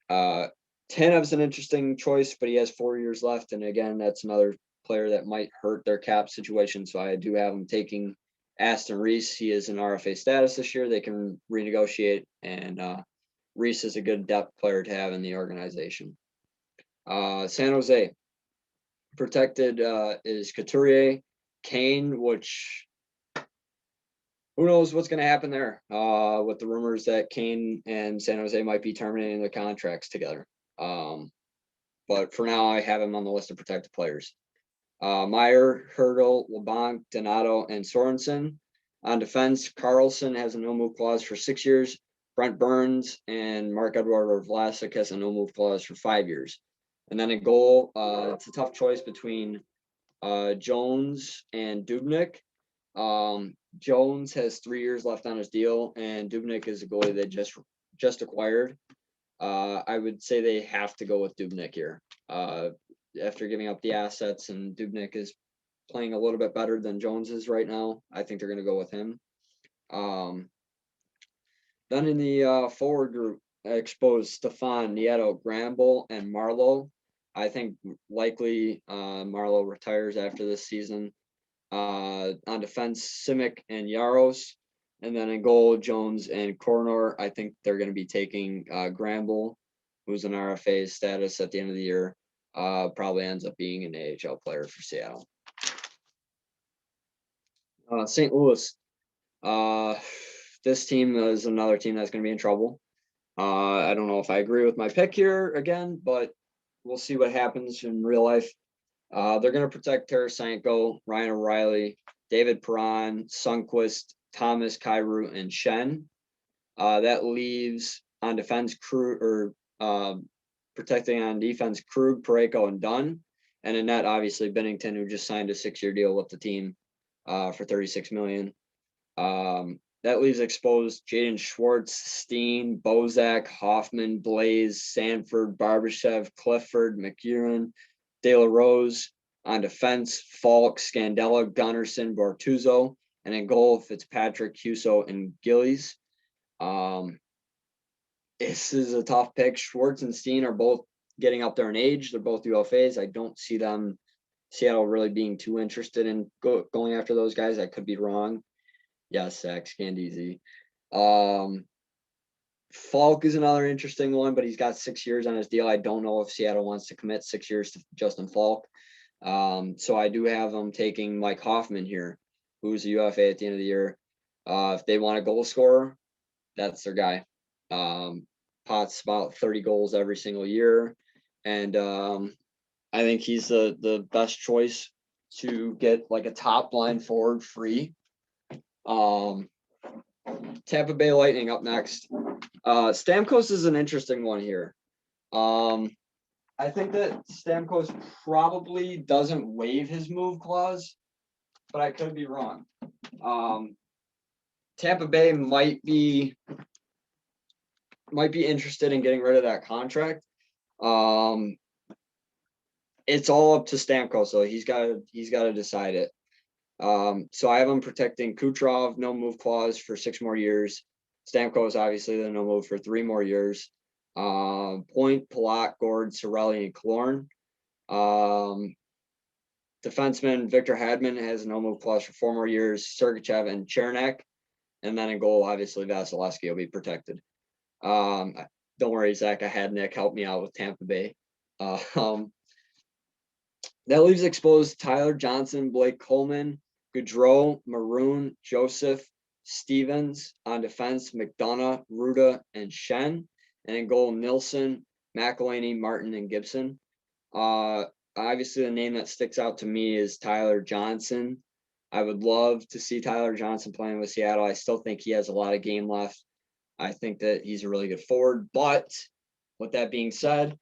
Tanev's an interesting choice, but he has 4 years left. And again, that's another player that might hurt their cap situation. So I do have him taking Aston Reese. He is in RFA status this year. They can renegotiate, and Reese is a good depth player to have in the organization. San Jose. Protected is Couturier, Kane, which who knows what's going to happen there with the rumors that Kane and San Jose might be terminating their contracts together. But for now, I have him on the list of protected players. Meyer, Hurdle, LeBlanc, Donato, and Sorensen. On defense, Carlson has a no-move clause for 6 years. Brent Burns and Marc-Edouard Vlasic has a no-move clause for 5 years. And then in goal, it's a tough choice between Jones and Dubnyk. Jones has 3 years left on his deal, and Dubnyk is a goalie they just acquired. I would say they have to go with Dubnyk here. After giving up the assets, and Dubnyk is playing a little bit better than Jones is right now, I think they're going to go with him. Then in the forward group, exposed Stefan, Nieto, Granville, and Marlowe. I think likely Marlowe retires after this season. On defense, Simic and Yaros. And then in goal, Jones and Cornor. I think they're going to be taking Granville. who's an RFA status at the end of the year, probably ends up being an AHL player for Seattle. St. Louis. This team is another team that's going to be in trouble. I don't know if I agree with my pick here again, but we'll see what happens in real life. They're going to protect Tarasenko, Ryan O'Reilly, David Perron, Sundqvist, Thomas, Kyrou, and Shen. That leaves on defense protecting on defense Krug, Parayko, and Dunn. And in net, obviously, Binnington, who just signed a 6-year deal with the team for $36 million. That leaves exposed Jaden Schwartz, Steen, Bozak, Hoffman, Blaze, Sanford, Barbashev, Clifford, McEwen, De La Rose. On defense, Falk, Scandella, Gunnarsson, Bortuzzo, and in goal, Fitzpatrick, Huso, and Gillies. This is a tough pick. Schwartz and Steen are both getting up there in age. They're both UFAs. I don't see Seattle really being too interested in going after those guys. I could be wrong. Yes, Zach Scandisi. Falk is another interesting one, but he's got 6 years on his deal. I don't know if Seattle wants to commit 6 years to Justin Falk. So I do have them taking Mike Hoffman here, who's a UFA at the end of the year. If they want a goal scorer, that's their guy. Potts about 30 goals every single year. And I think he's the best choice to get like a top line forward free. Tampa Bay Lightning up next. Stamkos is an interesting one here. I think that Stamkos probably doesn't waive his move clause, but I could be wrong. Tampa Bay might be interested in getting rid of that contract. It's all up to Stamkos, so he's got to decide it. So I have him protecting Kucherov, no move clause for 6 more years. Stamkos, obviously, the no move for 3 more years. Point, Palat, Gord, Cirelli, and Killorn. Defenseman Victor Hedman has a no move clause for 4 more years. Sergachev and Chernak. And then in goal, obviously, Vasilevsky will be protected. Don't worry, Zach. I had Nick help me out with Tampa Bay. That leaves exposed Tyler Johnson, Blake Coleman, Gaudreau, Maroon, Joseph, Stevens. On defense, McDonough, Ruda, and Shen. And in goal, Nilsson, McElhaney, Martin, and Gibson. Obviously, the name that sticks out to me is Tyler Johnson. I would love to see Tyler Johnson playing with Seattle. I still think he has a lot of game left. I think that he's a really good forward. But with that being said,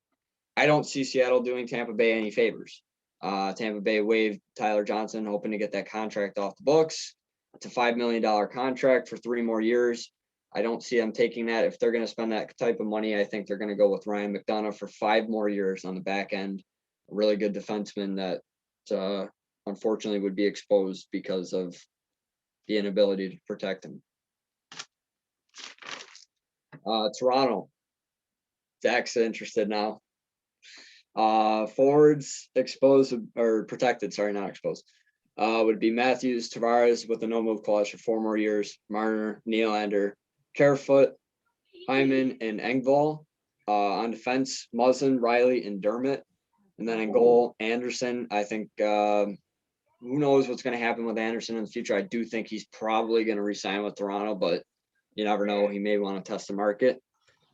I don't see Seattle doing Tampa Bay any favors. Tampa Bay waived Tyler Johnson, hoping to get that contract off the books. It's a $5 million contract for 3 more years. I don't see them taking that. If they're going to spend that type of money, I think they're going to go with Ryan McDonough for 5 more years on the back end. A really good defenseman that unfortunately would be exposed because of the inability to protect him. Toronto. Zach's interested now. Forwards exposed or protected, sorry, not exposed. Would be Matthews, Tavares with a no move clause for 4 more years. Marner, Nylander, Kerfoot, Hyman, and Engvall. On defense, Muzzin, Riley, and Dermott. And then in goal, Anderson. I think who knows what's going to happen with Anderson in the future. I do think he's probably going to re-sign with Toronto, but you never know. He may want to test the market.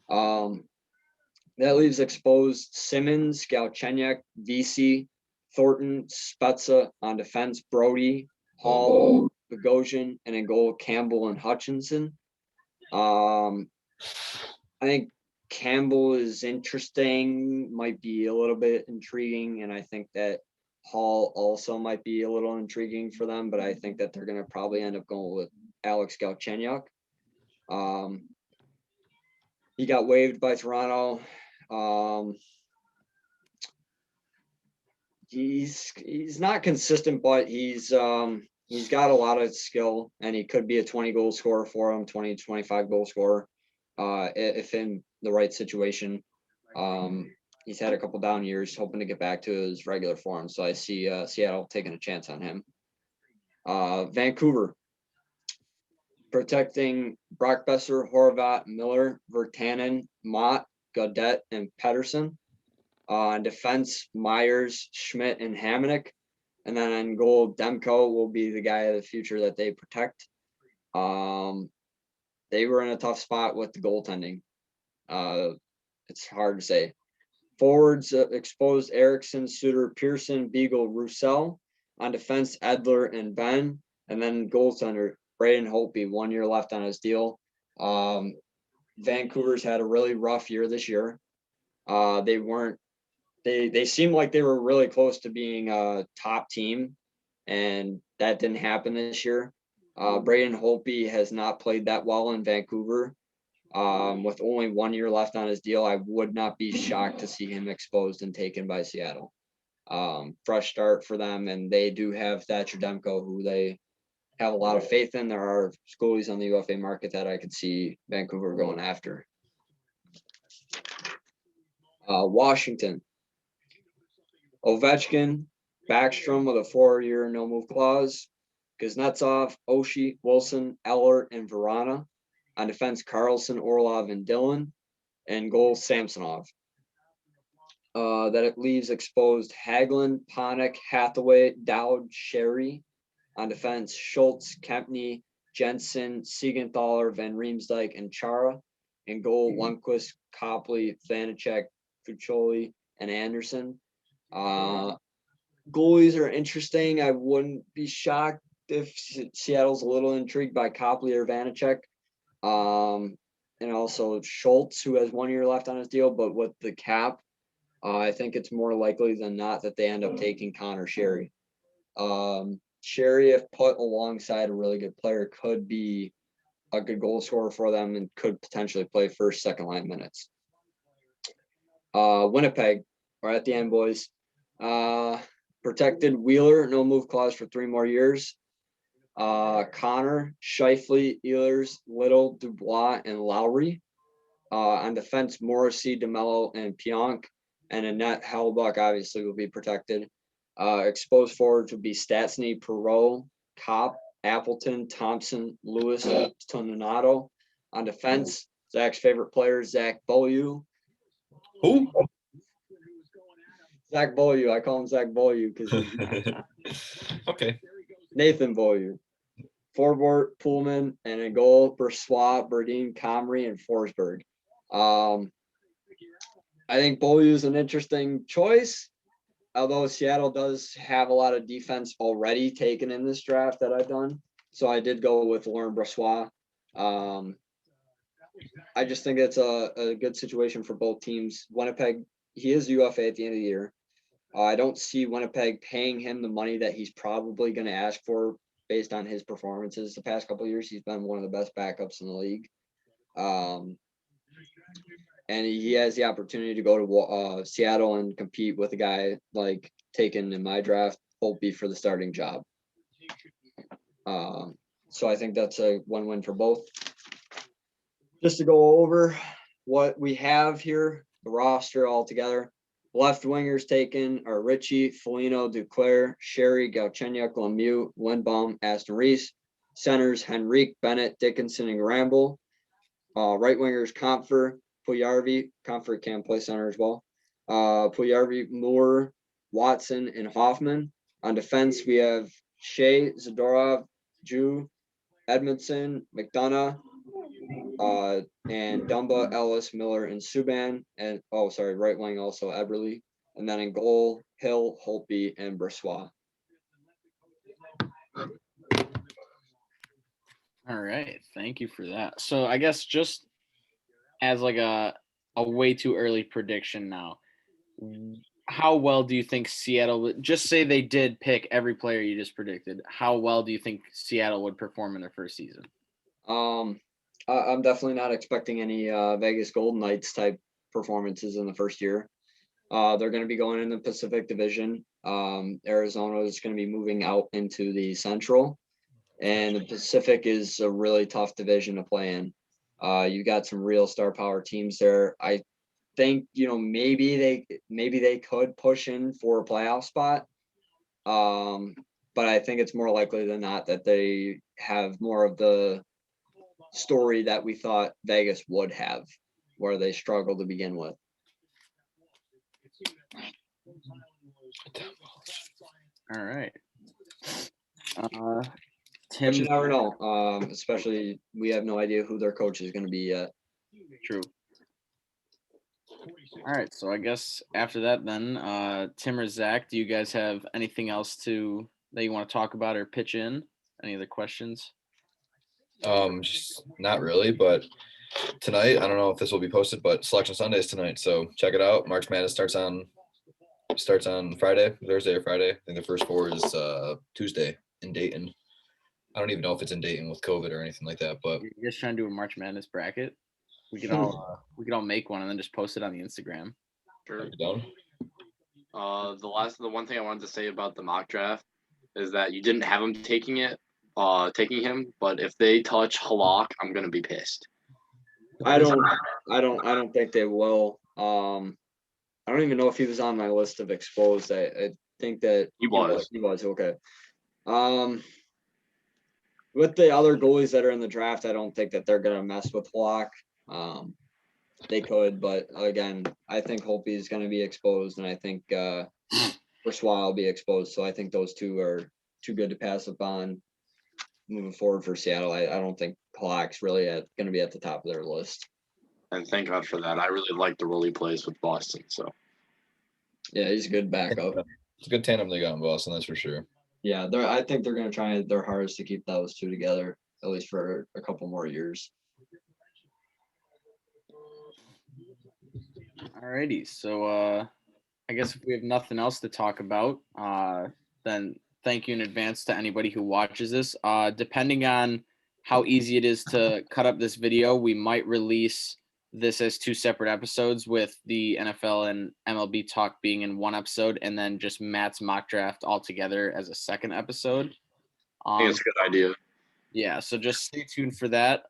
That leaves exposed Simmons, Galchenyuk, VC, Thornton, Spezza. On defense, Brody, Hall, Bogosian, and in goal, Campbell and Hutchinson. I think Campbell is interesting, might be a little bit intriguing, and I think that Hall also might be a little intriguing for them, but I think that they're going to probably end up going with Alex Galchenyuk. He got waived by Toronto. He's not consistent, but he's got a lot of skill, and he could be a 20 goal scorer for him, 20 to 25 goal scorer, if in the right situation. He's had a couple down years, hoping to get back to his regular form. So I see Seattle taking a chance on him. Vancouver protecting Brock Besser, Horvat, Miller, Virtanen, Mott, Gaudette, and Pedersen. On defense, Myers, Schmidt, and Hamonic. And then on goal, Demko will be the guy of the future that they protect. They were in a tough spot with the goaltending. It's hard to say. Forwards, exposed Erickson, Suter, Pearson, Beagle, Roussel. On defense, Edler and Ben. And then goaltender, Braden Holtby, 1 year left on his deal. Vancouver's had a really rough year this year. They seemed like they were really close to being a top team, and that didn't happen this year. Braden Holtby has not played that well in Vancouver. With only 1 year left on his deal, I would not be shocked to see him exposed and taken by Seattle. Fresh start for them, and they do have Thatcher Demko, who they have a lot of faith in. There are goalies on the UFA market that I could see Vancouver going after. Washington. Ovechkin, Backstrom with a 4-year no-move clause. Kuznetsov, Oshie, Wilson, Eller, and Verana. On defense, Carlson, Orlov, and Dillon. And goal, Samsonov. That it leaves exposed Hagelin, Panik, Hathaway, Dowd, Sherry. On defense, Schultz, Kempney, Jensen, Siegenthaler, Van Riemsdyk, and Chara. And goal, Lundqvist, Copley, Vanacek, Fuccioli, and Anderson. Goalies are interesting. I wouldn't be shocked if Seattle's a little intrigued by Copley or Vanacek. And also Schultz, who has 1 year left on his deal, but with the cap, I think it's more likely than not that they end up taking Connor Sherry. Sherry, if put alongside a really good player, could be a good goal scorer for them and could potentially play first, second line minutes. Winnipeg, we're at the end, boys. Protected Wheeler, no move clause for 3 more years. Connor, Scheifele, Ehlers, Little, Dubois, and Lowry. On defense, Morrissey, DeMello, and Pionk. And Annette Hellbuck obviously will be protected. Exposed forwards would be Stastny, Perreault, Kopp, Appleton, Thompson, Lewis, Toninato. On defense, Zach's favorite player, Zach Beaulieu. Who? Zach Beaulieu. I call him Zach Beaulieu because Okay. Nathan Beaulieu. Forward, Pullman, and in goal, Brossoit, Berdine, Comrie, and Forsberg. I think Beaulieu is an interesting choice, although Seattle does have a lot of defense already taken in this draft that I've done. So I did go with Laurent Brossoit. I just think it's a good situation for both teams. Winnipeg, he is UFA at the end of the year. I don't see Winnipeg paying him the money that he's probably going to ask for based on his performances the past couple of years. He's been one of the best backups in the league. And he has the opportunity to go to Seattle and compete with a guy like taken in my draft, Holtby, for the starting job. So I think that's a win-win for both. Just to go over what we have here, the roster all together. Left wingers taken are Ritchie, Foligno, Duclair, Sherry, Galchenyuk, Lemieux, Lindbaum, Aston Reese. Centers, Henrique, Bennett, Dickinson, and Granville. Right wingers, Compher, Puljujarvi. Compher can play center as well. Puljujarvi, Moore, Watson, and Hoffman. On defense, we have Shea, Zadorov, Jew, Edmondson, McDonough, and Dumba, Ellis, Miller, and Subban. And right wing also Eberle. And then in goal, Hill, Holtby, and Brossoit. All right, thank you for that. So I guess just as like a way too early prediction now, how well do you think Seattle, just say they did pick every player you just predicted, how well do you think Seattle would perform in their first season? I'm definitely not expecting any Vegas Golden Knights type performances in the first year. They're going to be going in the Pacific Division. Arizona is going to be moving out into the Central, and the Pacific is a really tough division to play in. You got some real star power teams there. I think maybe they could push in for a playoff spot, but I think it's more likely than not that they have more of the story that we thought Vegas would have. where they struggle to begin with. All right. But Tim. you never know. Especially we have no idea who their coach is going to be yet. True. All right. So I guess after that, then, Tim or Zach, do you guys have anything else that you want to talk about or pitch in? Any other questions? Just not really, but tonight, I don't know if this will be posted, but Selection Sunday is tonight, so check it out. March Madness starts on Friday, Thursday or Friday. I think the first four is Tuesday in Dayton. I don't even know if it's in Dayton with COVID or anything like that, but You guys trying to do a March Madness bracket? We could all make one and then just post it on the Instagram. Sure. down. The one thing I wanted to say about the mock draft is that you didn't have him taking him, but if they touch Halak, I'm gonna be pissed. I don't think they will. I don't even know if he was on my list of exposed. I think that He was. He was okay. With the other goalies that are in the draft, I don't think that they're gonna mess with Halak. They could, but again, I think Holtby is gonna be exposed, and I think Brossoit will be exposed. So I think those two are too good to pass up on moving forward for Seattle. I don't think Halak's really going to be at the top of their list. And thank God for that. I really like the role he plays with Boston. So yeah, he's a good backup. It's a good tandem they got in Boston, that's for sure. Yeah, I think they're going to try their hardest to keep those two together, at least for a couple more years. Alrighty, so I guess if we have nothing else to talk about, then thank you in advance to anybody who watches this. Depending on how easy it is to cut up this video, we might release this as two separate episodes, with the NFL and MLB talk being in one episode, and then just Matt's mock draft all together as a second episode. I think it's a good idea. Yeah, so just stay tuned for that.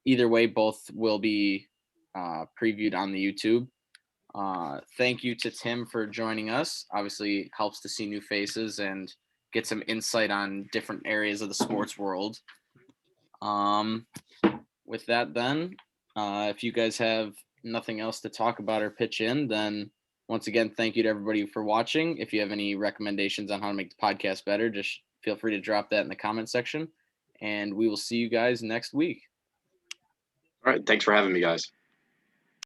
Either way, both will be previewed on the YouTube. Thank you to Tim for joining us. Obviously helps to see new faces and get some insight on different areas of the sports world. With that, then, if you guys have nothing else to talk about or pitch in, then once again, thank you to everybody for watching. If you have any recommendations on how to make the podcast better, just feel free to drop that in the comment section, and we will see you guys next week. All right. Thanks for having me, guys.